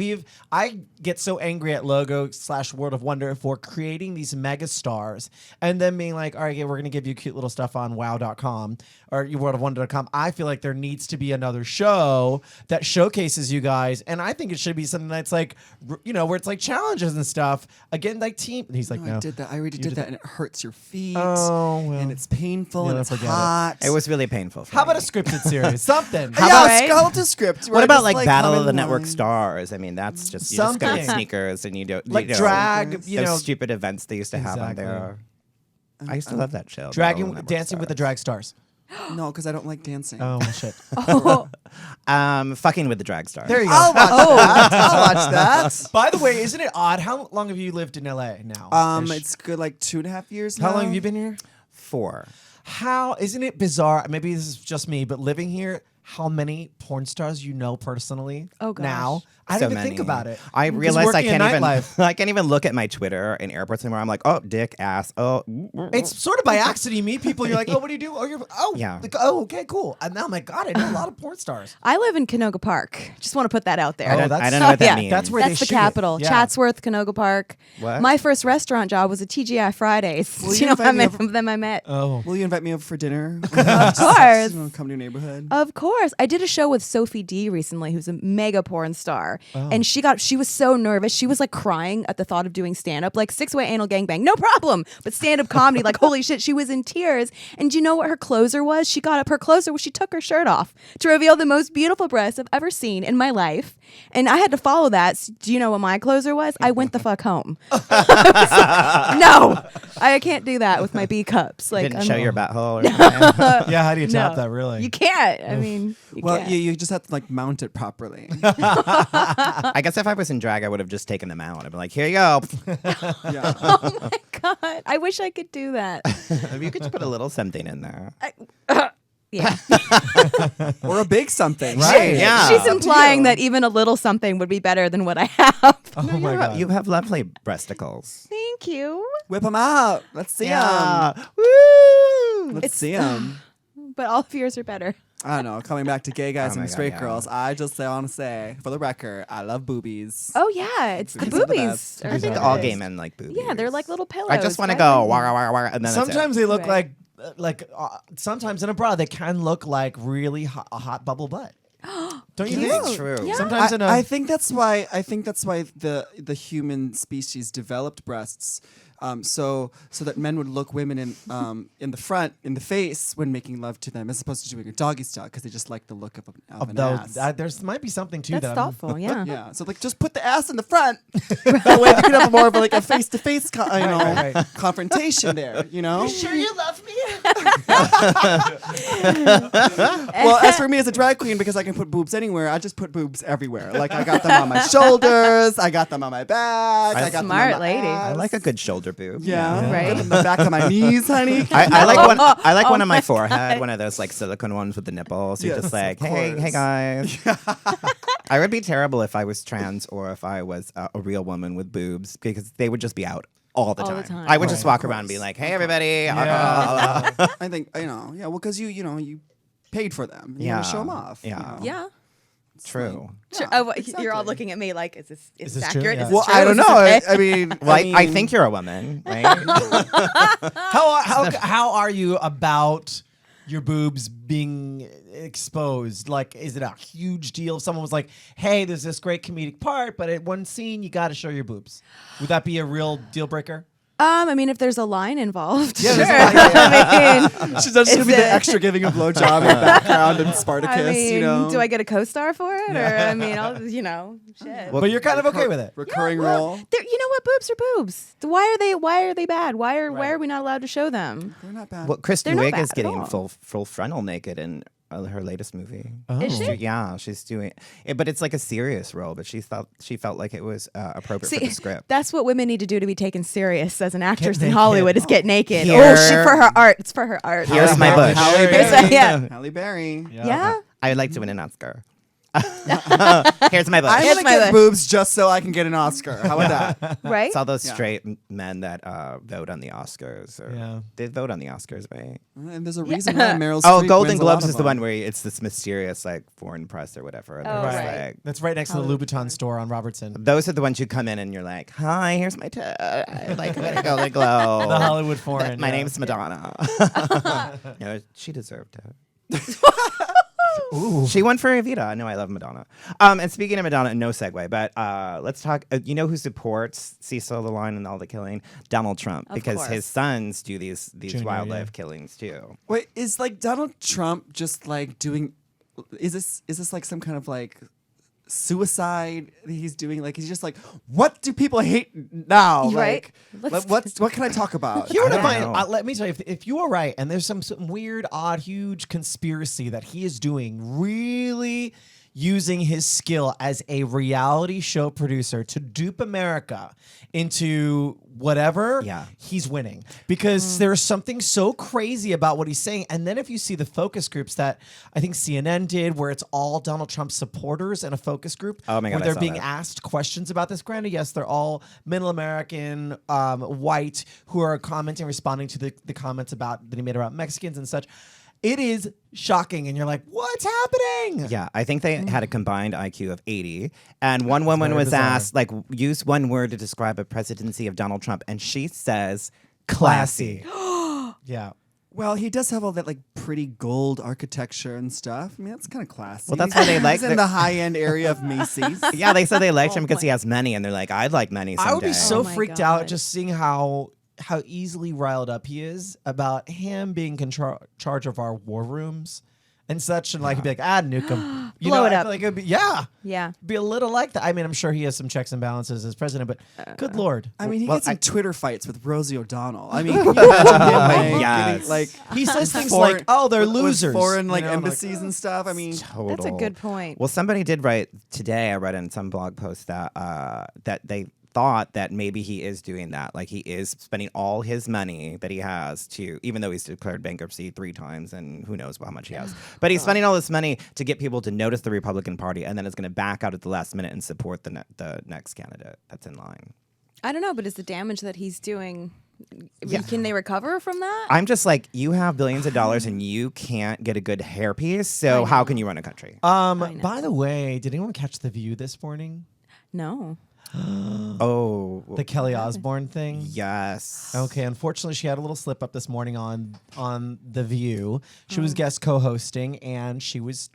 I get so angry at Logo/World of Wonder for creating these mega stars and then being like, all right, yeah, we're going to give you cute little stuff on wow.com or worldofwonder.com. I feel like there needs to be another show that showcases you guys. And I think it should be something that's like, where it's like challenges and stuff. Again, like team. And he's like, no. I did that. I already did that, and it hurts your feet. Oh, well. And it's painful You'll and it's forget it. hot. It was really painful. For How about me. a scripted series? Something. Yeah, about- skeleton script. where What I about just, like Battle come of the in Network line. Stars? I mean, that's just you just got Something. sneakers and you don't Like you know, drag, those stupid events they used to have on Exactly. there. I used to love that show. Battle of the Network Dancing with the Stars. drag stars. No, because I don't like dancing. Oh shit. Fucking with the drag star. There you go. I'll watch that. I'll watch that. By the way, isn't it odd? How long have you lived in LA now? It's good, like 2.5 years now. How long have you been here? 4. How isn't it bizarre? Maybe this is just me, but living here, how many porn stars you know personally? Oh, gosh. now I So didn't even think many. about it. I 'Cause realized I working in can't even. nightlife. I can't even look at my Twitter in airports anymore. I'm like, oh, dick, ass. Oh, It's sort of by accident. You meet people, you're like, oh, what do you do? Oh, Yeah. like, oh, okay, cool. And now I'm like, God, I know a lot of porn stars. I live in Canoga Park. Just want to put that out there. Oh, I that's- don't know what that Yeah, means. That's where That's they the shoot it. capital. Yeah. Chatsworth, Canoga Park. What? My first restaurant job was a TGI Fridays. Will Do you you know how invite me many over- of them I met? Oh, Will you invite me over for dinner? Of course. Come to your neighborhood. Of course. I did a show with Sophie D recently, who's a mega porn star. and she was so nervous. She was like crying at the thought of doing stand up, like 6-way anal gangbang, no problem. But stand up comedy, like holy shit, she was in tears. And do you know what her closer was? She got up. Her closer was she took her shirt off to reveal the most beautiful breasts I've ever seen in my life. And I had to follow that. Do you know what my closer was? I went the fuck home. No, I can't do that with my B cups. Like, Didn't show your butthole or something. Yeah, how do you top No. that? Really? You can't. I mean, you Well, can't. you just have to like mount it properly. I guess if I was in drag, I would have just taken them out. I'd be like, here you go. Yeah. Oh my God. I wish I could do that. You could just put a little something in there. Yeah. Or a big something. Right. Yeah. She's implying that even a little something would be better than what I have. Oh my god. You have lovely breasticles. Thank you. Whip them out. Let's see them. Woo! Let's see them. But all of yours are better. I don't know. Coming back to gay guys Oh my and God, straight yeah. girls, I just want to say, for the record, I love boobies. Oh, yeah. It's the Boobies are the boobies. best. are I think the all best. gay men like boobies. Yeah, they're like little pillows. I just want to right? go wah, wah, wah, and then Sometimes that's they look Right. like sometimes in a bra they can look like really a hot bubble butt. Don't you it. think? It's true. Yeah. Sometimes in a I think that's why the human species developed breasts, so that men would look women in the front, in the face when making love to them, as opposed to doing a doggy style, because they just like the look of an ass. there's might be something to That's that. thoughtful, yeah. Yeah, so like just put the ass in the front. That way you can have more of like a face-to-face right. confrontation there. You know. Sure you love me? Well, as for me as a drag queen, because I can put boobs anywhere, I just put boobs everywhere. Like I got them on my shoulders, I got them on my back, I got them Smart on my lady. ass. I like a good shoulder boob. Yeah, Right. Good on the back of my knees, honey. I like one. I like Oh one on my my forehead, one of those like silicone ones with the nipples. You're Yes, just like, of hey, course. hey guys. I would be terrible if I was trans or if I was a real woman with boobs, because they would just be out all the All the time. time. I would just Right, walk of around and be course. like, hey everybody. I think yeah. Well, because you paid for them. You want to show them off. Yeah. you know? Yeah. True. Sure. Yeah, Oh, You're all exactly. looking at me like, is this this true? accurate? Yeah. Is this Well, true? I don't Is know. this okay? I mean, Well, I think you're a woman, right? How are you about your boobs being exposed? Like, is it a huge deal if someone was like, hey, there's this great comedic part, but at one scene you got to show your boobs? Would that be a real deal breaker? I mean, if there's a line involved, Yeah, sure. there's a line, I mean, she's just gonna Is be the it- extra giving a blowjob in the background and Spartacus. I mean, you know, do I get a co-star for it? Or, I mean, shit. But you're kind of okay with it. recurring role? You know what? Boobs are boobs. Why are they bad? Why are we not allowed to show them? They're not bad. Well, Kristen They're not Wiig is bad at getting all. full frontal naked in her latest movie. Is she? Yeah, she's doing it, but it's like a serious role. But she felt like it was appropriate for the script. That's what women need to do to be taken serious as an actress in naked. Hollywood is get naked. Here- For her art. It's for her art. Here's my bush. Halle Here's Berry. yeah. Halle Berry. Yeah. I would like to win an Oscar. Here's my bush. I'm Here's gonna my get list. boobs just so I can get an Oscar. How about that? Right? It's all those Yeah. straight men that vote on the Oscars. Or Yeah. they vote on the Oscars, right? And there's a reason why Meryl Oh, Streep Golden wins a lot Globes of is the them. one where it's this mysterious like foreign press or whatever. And Oh, they're just right. like, That's right next to the Hollywood. Louboutin store on Robertson. those are the ones you come in and you're like, hi, here's my I like a Golden Globe. The Hollywood foreign. My yeah. name's Madonna. No, she deserved it. Ooh. She won for Evita. I know I love Madonna. And speaking of Madonna, no segue, but let's talk. You know who supports Cecil the Lion and all the killing? Donald Trump, Of because course. his sons do these Junior, wildlife yeah. killings too. Wait, is like Donald Trump just like doing? Is this like some kind of like suicide that he's doing? Like he's just like, what do people hate now? Right. Like, what can I talk about? You I know don't what? know. Let me tell you, if you are right, and there's some weird, odd, huge conspiracy that he is doing, really using his skill as a reality show producer to dupe America into whatever, Yeah. he's winning. Because there's something so crazy about what he's saying. And then if you see the focus groups that I think CNN did, where it's all Donald Trump supporters in a focus group, Oh my God, where I they're saw being that. asked questions about this. Granted, yes, they're all middle American, white, who are commenting, responding to the comments about that he made about Mexicans and such. It is shocking, and you're like, what's happening? Yeah, I think they had a combined IQ of 80. And one woman very was bizarre. asked, like, use one word to describe a presidency of Donald Trump. And she says, classy. Yeah. Well, he does have all that like pretty gold architecture and stuff. I mean, that's kind of classy. Well, that's why they like He's in the high-end area of Macy's. Yeah, they said they liked him because he has money, and they're like, I'd like money someday. I would be so Oh my freaked God. out just seeing how easily riled up he is about him being in charge of our war rooms and such, and like he'd be like, nuke him. Blow it I up. feel like it'd be, Yeah. be a little like that. I mean, I'm sure he has some checks and balances as president, but good lord, I mean, he Well, gets in I- Twitter fights with Rosie O'Donnell. I mean, can you imagine him, like, Yes. getting, like he says things foreign- like, "Oh, they're with losers." foreign like you know, and embassies and stuff. I mean, That's a good point. Well, somebody did write today. I read in some blog post that that they thought that maybe he is doing that. Like he is spending all his money that he has to, even though he's declared bankruptcy 3 times and who knows how much he has. But he's spending all this money to get people to notice the Republican Party, and then it's going to back out at the last minute and support the next candidate that's in line. I don't know, but is the damage that he's doing, can they recover from that? I'm just like, you have billions of dollars and you can't get a good hairpiece, so how can you run a country? By the way, did anyone catch The View this morning? No. Oh, The Kelly Osbourne thing? yes. Okay, unfortunately, she had a little slip up this morning on The View. She was guest co-hosting, and she was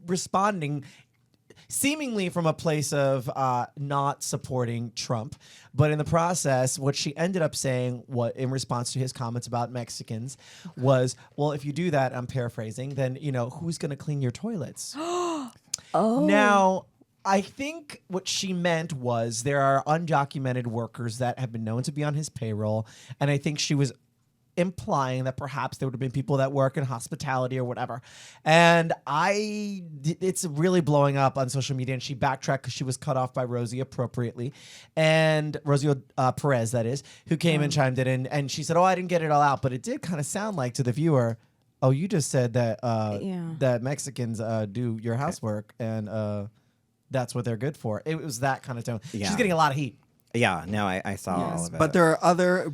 responding seemingly from a place of not supporting Trump. But in the process, what she ended up saying, what in response to his comments about Mexicans, was, well, if you do that, I'm paraphrasing, then, who's going to clean your toilets? Now, I think what she meant was there are undocumented workers that have been known to be on his payroll, and I think she was implying that perhaps there would have been people that work in hospitality or whatever. And it's really blowing up on social media, and she backtracked because she was cut off by Rosie appropriately, and Rosie Perez, that is, who came and chimed in, and she said, I didn't get it all out, but it did kind of sound like to the viewer, you just said that that Mexicans do your housework, and that's what they're good for. It was that kind of tone. Yeah. She's getting a lot of heat. Yeah, no, I saw all of it. but there are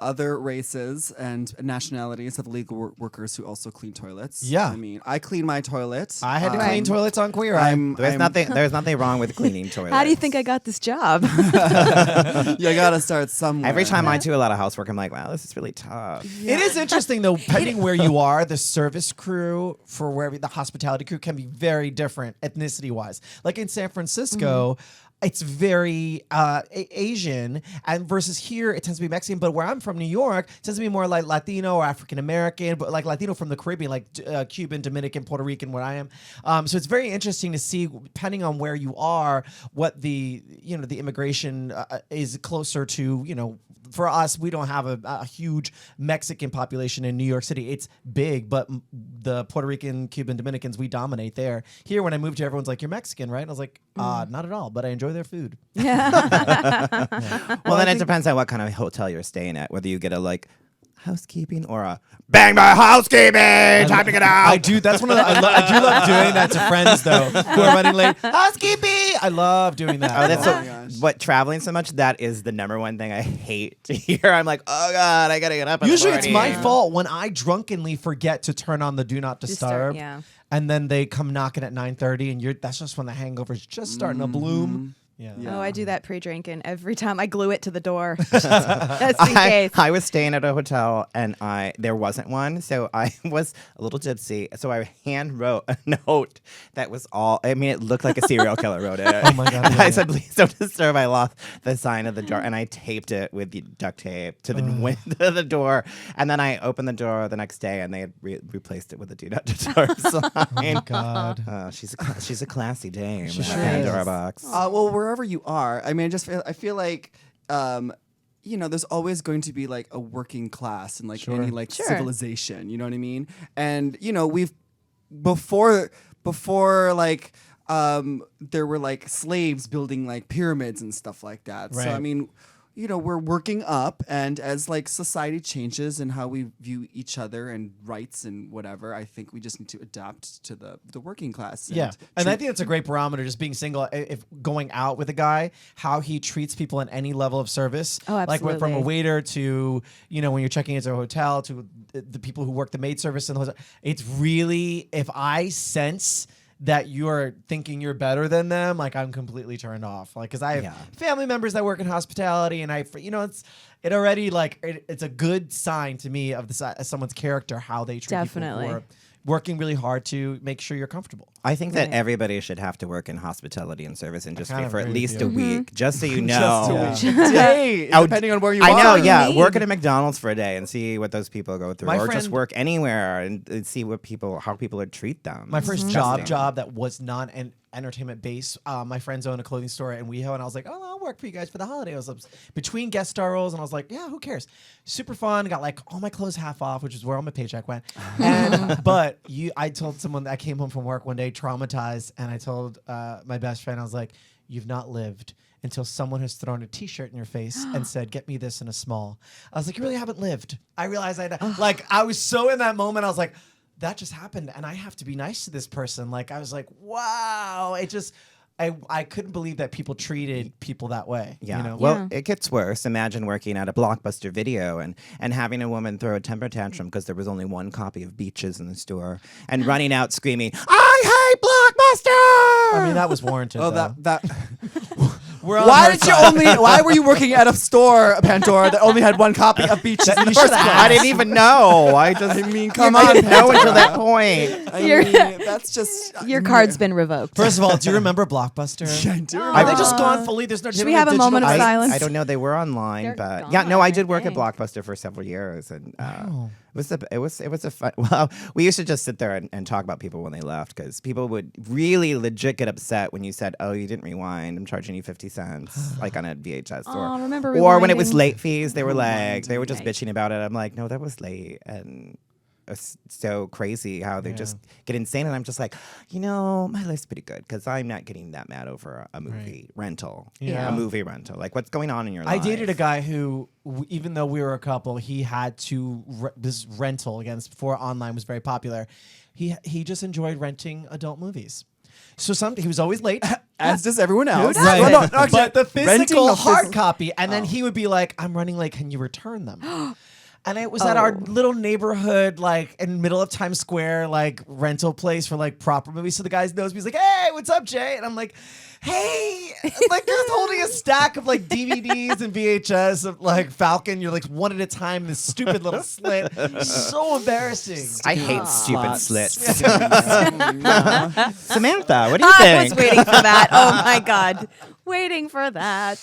other races and nationalities of legal workers who also clean toilets. Yeah. I mean, I clean my toilet. I had to clean toilets on Queer Eye. There's nothing wrong with cleaning toilets. How do you think I got this job? You gotta start somewhere. Every time I do a lot of housework, I'm like, wow, this is really tough. It is interesting though, depending where you are, the service crew for wherever the hospitality crew can be very different ethnicity wise. Like in San Francisco, it's very Asian, and versus here it tends to be Mexican. But where I'm from, New York, it tends to be more like Latino or African American, but like Latino from the Caribbean, like Cuban, Dominican, Puerto Rican, where I am. So it's very interesting to see, depending on where you are, what the immigration is closer to. For us, we don't have a huge Mexican population in New York City. It's big, but the Puerto Rican, Cuban, Dominicans, we dominate there. Here, when I moved here, everyone's like, "You're Mexican, right?" And I was like, "Not at all, but I enjoy their food." Well, then it depends on what kind of hotel you're staying at, whether you get a housekeeping or a bang my housekeeping, time to get out. I do. That's one of the. I do love doing that to friends though who are running late. Housekeeping. I love doing that. Oh, that's Oh my gosh. what traveling so much. That is the number one thing I hate to hear. I'm like, oh god, I gotta get up. Usually it's my morning. fault when I drunkenly forget to turn on the do not disturb. yeah. And then they come knocking at 9:30, and that's just when the hangover's just starting to bloom. Yeah. Oh, I do that pre-drinking every time. I glue it to the door just in case. I was staying at a hotel and there wasn't one, so I was a little tipsy. So I hand wrote a note that was all. I mean, it looked like a serial killer wrote it. Oh my God, And yeah. I said, "Please don't disturb." I lost the sign of the jar, and I taped it with the duct tape to the window of the door. And then I opened the door the next day, and they had replaced it with a do not disturb sign. Oh my God. She's a classy dame. She in sure a Pandora is. box. Well, wherever you are, I mean, I feel like, there's always going to be like a working class and like any like Sure. civilization. You know what I mean? And we've before like there were like slaves building like pyramids and stuff like that. So I Right. mean, we're working up, and as like society changes and how we view each other and rights and whatever, I think we just need to adapt to the working class. Yeah, and I treat- think that's a great barometer. Just being single, if going out with a guy, how he treats people in any level of service. Oh, Like from a absolutely. waiter to when you're checking into a hotel to the people who work the maid service in the hotel. It's really, if I sense that you're thinking you're better than them, like I'm completely turned off. Like, because I have family members that work in hospitality, and it's a good sign to me of someone's character, how they treat people who are working really hard to make sure you're comfortable. I think that everybody should have to work in hospitality and service industry for at least a Mm-hmm. week, just so you know. Depending on where you are. I know, yeah. Work at a McDonald's for a day and see what those people go through, or just work anywhere and see how people treat them. My first job that was not an entertainment base. My friends own a clothing store in WeHo, and I was like, "Oh, I'll work for you guys for the holiday." I was between guest star roles, and I was like, "Yeah, who cares?" Super fun. Got like all my clothes half off, which is where all my paycheck went. And I told someone that I came home from work one day traumatized, and I told my best friend, I was like, "You've not lived until someone has thrown a T-shirt in your face and said, 'Get me this in a small.'" I was like, "You really haven't lived." I realized I was so in that moment. I was like, that just happened, and I have to be nice to this person. Like, I was like, wow. It just, I couldn't believe that people treated people that way. Yeah. You know? Well, it gets worse. Imagine working at a Blockbuster Video and having a woman throw a temper tantrum because there was only one copy of Beaches in the store and running out screaming, "I hate Blockbuster!" I mean, that was warranted. Oh, though. that. Why Why were you working at a store, Pandora, that only had one copy of Beaches in the first place? I didn't even know. I mean, come on, didn't know until that point. That's just Your card's been revoked. First of all, do you remember Blockbuster? Yeah, I do. Are they just gone fully? There's no. Should we have a moment of silence? I don't know. They were online, They're but gone, I did work I at Blockbuster for several years, and it was a fun. Well, we used to just sit there and talk about people when they left, because people would really legit get upset when you said, "Oh, you didn't rewind. I'm charging you 50 cents," like on a VHS. Or when it was late fees, they were just bitching about it. I'm like, no, that was late, and it's so crazy how they just get insane. And I'm just like, my life's pretty good because I'm not getting that mad over a movie rental. Yeah. A movie rental. Like, what's going on in your life? I dated a guy who, even though we were a couple, he had to this rental again before online was very popular. He just enjoyed renting adult movies. So he was always late, as does everyone else. Right. Well, no, actually, but the physical hard physical copy, and then he would be like, "I'm running late. Can you return them?" And it was at our little neighborhood, like in middle of Times Square, like rental place for like proper movies. So the guy knows me. He's like, "Hey, what's up, Jay?" And I'm like, "Hey," like you're holding a stack of like DVDs and VHS of like Falcon. You're like one at a time in this stupid little slit. So embarrassing. I hate stupid slits. Yeah. Samantha, what do you I think? was waiting for that. Oh my God. Waiting for that.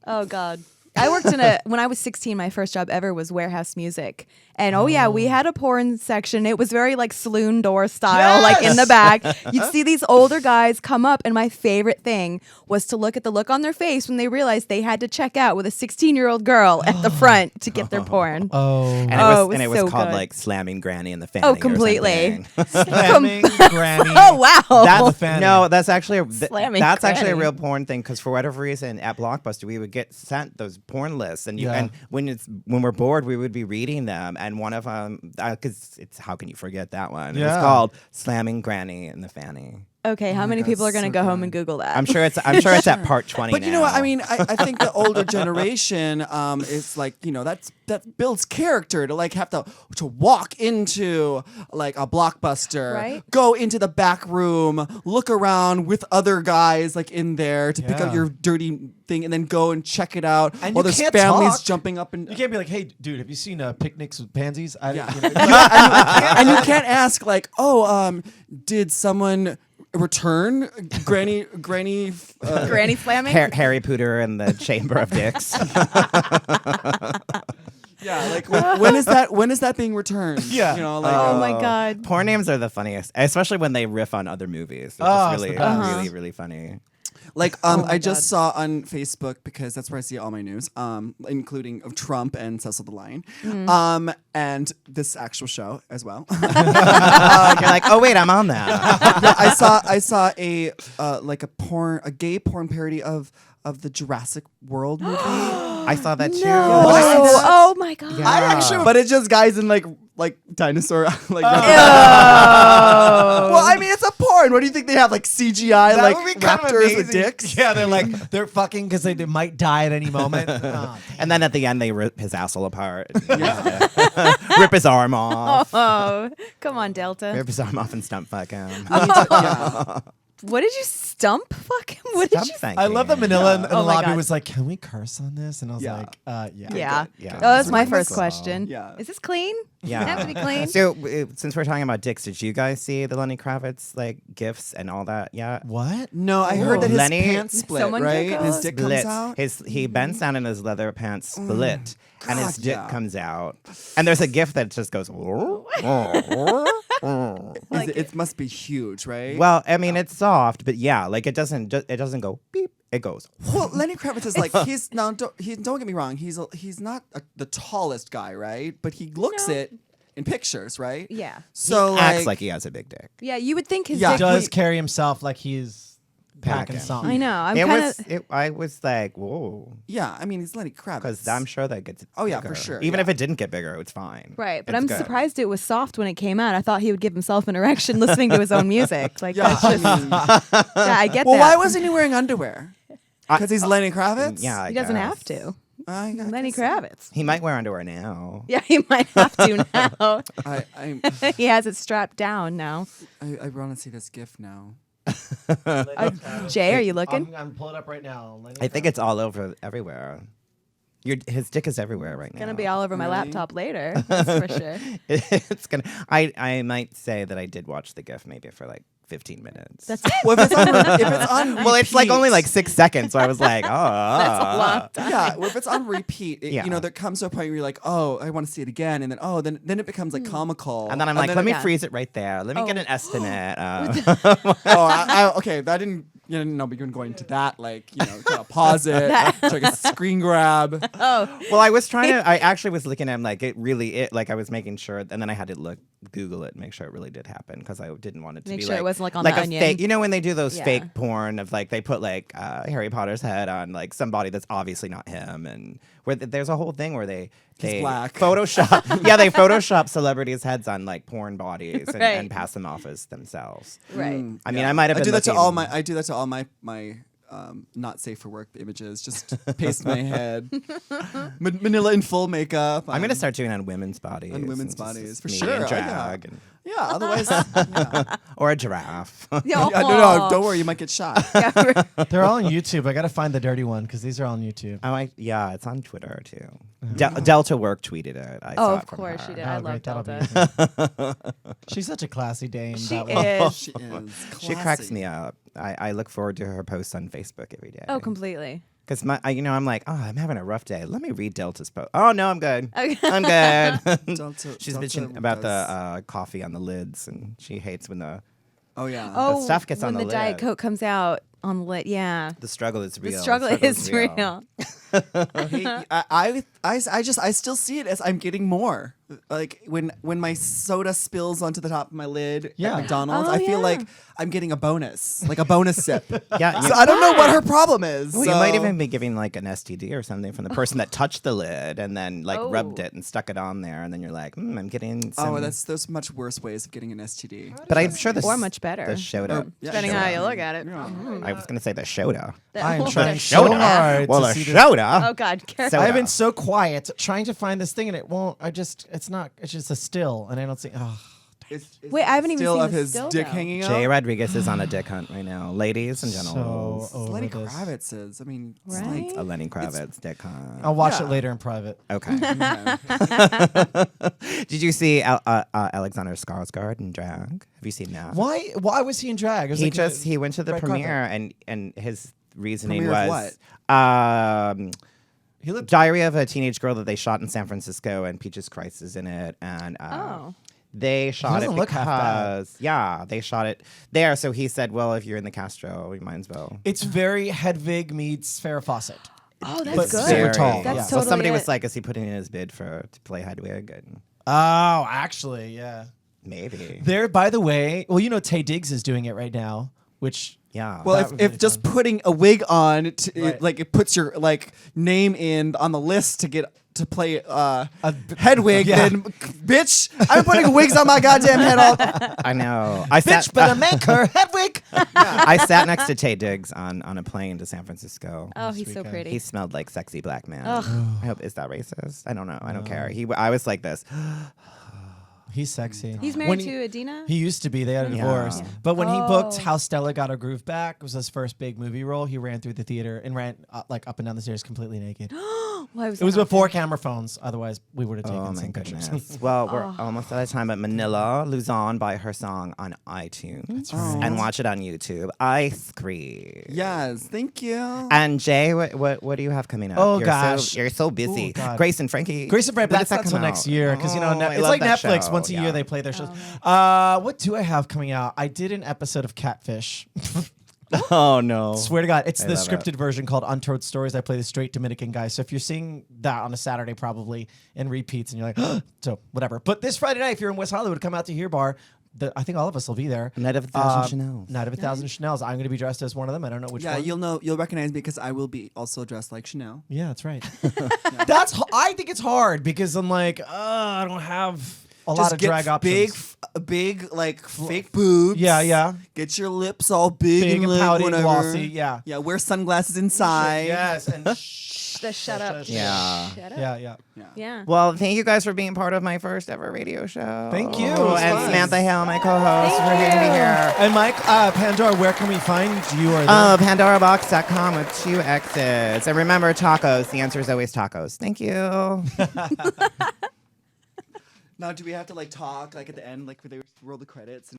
Oh God. I worked when I was 16, my first job ever was warehouse music. And we had a porn section. It was very like saloon door style, like in the back. You'd see these older guys come up, and my favorite thing was to look at the look on their face when they realized they had to check out with a 16-year-old girl at the front to get their porn. And it was so called good. like Slamming Granny in the Fanny. Oh, completely. Slamming Granny. Oh wow. That's actually Slamming that's actually a Granny. real porn thing, because for whatever reason at Blockbuster we would get sent those porn lists, and when we're bored we would be reading them, and one of them, because it's how can you forget that one? Yeah. It was called Slamming Granny in the Fanny. Okay, how many people are going to go home and Google that? I'm sure it's at part 20. But you know what? I mean, I think the older generation is like, that builds character to like have to walk into like a Blockbuster, Right. go into the back room, look around with other guys like in there to pick up your dirty thing, and then go and check it out And while you there's can't families talk. jumping up and You can't be like, "Hey, dude, have you seen Picnics with Pansies?" and you can't ask like, did someone return Granny Granny slamming? Harry Potter and the Chamber of Dicks. Yeah, like when is that being returned? Yeah. Oh my God. Porn names are the funniest, especially when they riff on other movies. It's Oh, just it's really, the best. really, really funny. Like I just saw on Facebook, because that's where I see all my news, including of Trump and Cecil the Lion, and this actual show as well. You're like, oh wait, I'm on that. I saw a gay porn parody of the Jurassic World movie. I saw that too. Oh my God. But it's just guys in like dinosaur like. Oh. Well, I mean, it's a porn. porn. What do you think they have? Like CGI, That like would be kind of raptors with amazing. dicks? Yeah, they're fucking because they might die at any moment. Oh, And then at the end, they rip his asshole apart. Rip his arm off. Oh, come on, Delta. Rip his arm off and stump fuck him. What did you stump? Fuck him. What did Stump you? fuck I love that him. Manila in the Oh my lobby God. was like, "Can we curse on this?" And I was Yeah. like, "Yeah." Yeah. Yeah. Oh, that's my Wonderful. first question. Yeah. Is this clean? Yeah. Have to be clean. So since we're talking about dicks, did you guys see the Lenny Kravitz like gifts and all that? Yeah. What? No, I heard that his Lenny- pants split, Someone right? took His off. dick comes Split. out. He bends down and his leather pants split, and his God, dick yeah. comes out. And there's a gift that just goes. It must be huge, right? Well, I mean, it's soft, but yeah, like it doesn't go beep. It goes. Well, Lenny Kravitz is like he's now. Don't get me wrong. He's not the tallest guy, right? But he looks No. it in pictures, right? Yeah. So Acts like he has a big dick. Yeah, you would think his Yeah. dick Does would- carry himself like he's packing Packing. something. I know. I'm It kind was. of. I was like, whoa, yeah. I mean, he's Lenny Kravitz. because I'm sure that gets. Oh, yeah, bigger. for sure, Even yeah. if it didn't get bigger, it's fine. Right, but It's I'm good. surprised it was soft when it came out. I thought he would give himself an erection listening to his own music. Like, Yeah. that's just, I mean, yeah, I get well, that. why wasn't he wearing underwear? Because he's Lenny Kravitz. Yeah, He doesn't guess. have to. I Lenny guess. Kravitz. He might wear underwear now. Yeah, he might have to now. I He has it strapped down now. want to see this GIF now. Jay, are you looking? I'm pulling it up right now. I think it's all over everywhere. His dick is everywhere right now. Gonna be all over my Really? laptop later. That's for sure. It's gonna. I might say that I did watch the GIF maybe for like 15 minutes. That's it. Well, if it's on well, it's like only repeat- like 6 seconds. So I was like, oh, That's a long time. Yeah, well, if it's on repeat, Yeah. there comes to a point where you're like, oh, I want to see it again, and then it becomes like comical. And then I'm like, let me Yeah. freeze it right there. Let me get an estimate. Okay, that didn't. No, but you're going to that, like, to pause it, to like a screen grab. Oh, Well, I was trying to. I actually was looking at him like like I was making sure, and then I had to Google it, and make sure it really did happen because I didn't want it to Make be sure it like wasn't, like, on like The a Onion. fake. You know when they do those Yeah. fake porn of like they put like Harry Potter's head on like somebody that's obviously not him, and where there's a whole thing where they black. Photoshop. Yeah, they Photoshop celebrities' heads on like porn bodies and, Right. and pass them off as themselves. right. I mean, I might have I been do that to looking- all my. I do that to all my not safe for work images. Just paste my head. Manila in full makeup. I'm gonna start doing it on women's bodies. on women's and just bodies, for me sure. in Oh, yeah. drag and- Yeah. Otherwise, yeah. or a giraffe. Yeah, No. Don't worry. You might get shot. They're all on YouTube. I gotta find the dirty one because these are all on YouTube. Yeah, it's on Twitter too. Delta Work tweeted it. I saw Oh, it of from course her. she did. Oh, I love great, that'll be Delta. easy. She's such a classy dame. She that one. is. She is. She cracks me up. I look forward to her posts on Facebook every day. Oh, completely. Because I'm like, oh, I'm having a rough day. Let me read Delta's post. Oh no, I'm good. Okay. I'm good. Delta- She's Delta bitching about does- the coffee on the lids, and she hates when the Oh yeah. Oh, stuff gets when on the Diet lid. Coke comes out on the lid. Yeah. the struggle is real. The struggle is real. I still see it as I'm getting more. Like when my soda spills onto the top of my lid Yeah. at McDonald's, Oh, I feel yeah. like I'm getting a bonus, like a bonus sip. Yeah, So I don't know what her problem is. Well, you might so- even be giving like an STD or something from the person that touched the lid and then like rubbed Oh. it and stuck it on there, and then you're like, I'm getting some. Oh, there's much worse ways of getting an STD. But I'm sure this Or much better. The soda. Yeah, Depending sure. how you look at it. I was gonna say the soda. I am Oh, trying the so Soda. hard Well, to the see this. soda. Oh God, careful. Soda. I've been so quiet trying to find this thing and it won't. It's just a still and I don't see. Oh, Wait, I haven't even still seen of the his still, dick though. hanging Jay out. Rodriguez is on a dick hunt right now, ladies and so gentlemen. over Lenny this. Kravitz is. I mean, it's Right? like A Lenny Kravitz dick hunt. I'll watch Yeah. it later in private. Okay. Did you see Alexander Skarsgård in drag? Have you seen that? Why was he in drag? It was like He went to the red premiere and his reasoning Premiere of was he looked. Diary of a Teenage Girl that they shot in San Francisco, and Peaches Christ is in it, and Oh. they shot it doesn't look half bad. because they shot it there. So he said, well, if you're in the Castro, you might as well. It's very Hedwig meets Farrah Fawcett. Oh, that's But good. super tall. That's Yeah. totally So somebody was it. like, is he putting in his bid to play Hedwig? And Oh, actually, yeah. maybe. There, by the way, well, Tay Diggs is doing it right now, which Yeah. Well, That was if really just fun. putting a wig on, Right. it puts your name in on the list to get to play Hedwig, yeah. then bitch, I'm putting wigs on my goddamn head all. I know. I sat, Bitch, better make her Hedwig. I sat next to Tay Diggs on a plane to San Francisco. Oh, he's so Sweet guy. pretty. He smelled like sexy black man. Ugh. I hope, is that racist? I don't know. I don't care. I was like this. He's sexy. He's When married he- to Adina. He used to be. They had a Yeah. divorce. Yeah. But when he booked Oh. How Stella Got Her Groove Back, it was his first big movie role. He ran through the theater and ran up and down the stairs completely naked. Why It was before camera phones. Otherwise, we would have taken Oh my some pictures. goodness. Well, we're almost out of time, but Manila Luzon by her song on iTunes and watch it on YouTube. Ice Cream. Yes, thank you. And Jay, what do you have coming up? Oh, You're gosh. you're so busy. Oh, God. Grace and Frankie. Grace and Frankie, when that's does not that until come next out? year because I it's love like that Netflix. show. Once a Yeah. year they play their shows. What do I have coming out? I did an episode of Catfish. Oh no! Swear to God, it's I the love it. scripted version called Untold Stories. I play the straight Dominican guy. So if you're seeing that on a Saturday, probably in repeats, and you're like, so whatever. But this Friday night, if you're in West Hollywood, come out to Here Bar. I think all of us will be there. Night of 1,000 Chanels. Night of 1,000 Chanels. I'm going to be dressed as one of them. I don't know which Yeah, one. you'll recognize me because I will be also dressed like Chanel. Yeah, that's right. I think it's hard because I'm like, I don't have a lot of drag options. big fake boobs. Yeah. Get your lips all big, Big and limp, pouty, whatever. glossy, yeah. Yeah, wear sunglasses inside. Yes, and Shut up. Yeah. Shut up. yeah. Yeah. Well, thank you guys for being part of my first ever radio show. Thank you. It was And fun. Samantha Hale, my co-host, for having me here. And Mike, Pandora, where can we find you? Or PandoraBox.com with 2 X's. And remember, tacos. The answer is always tacos. Thank you. Now, do we have to talk at the end, where they roll the credits?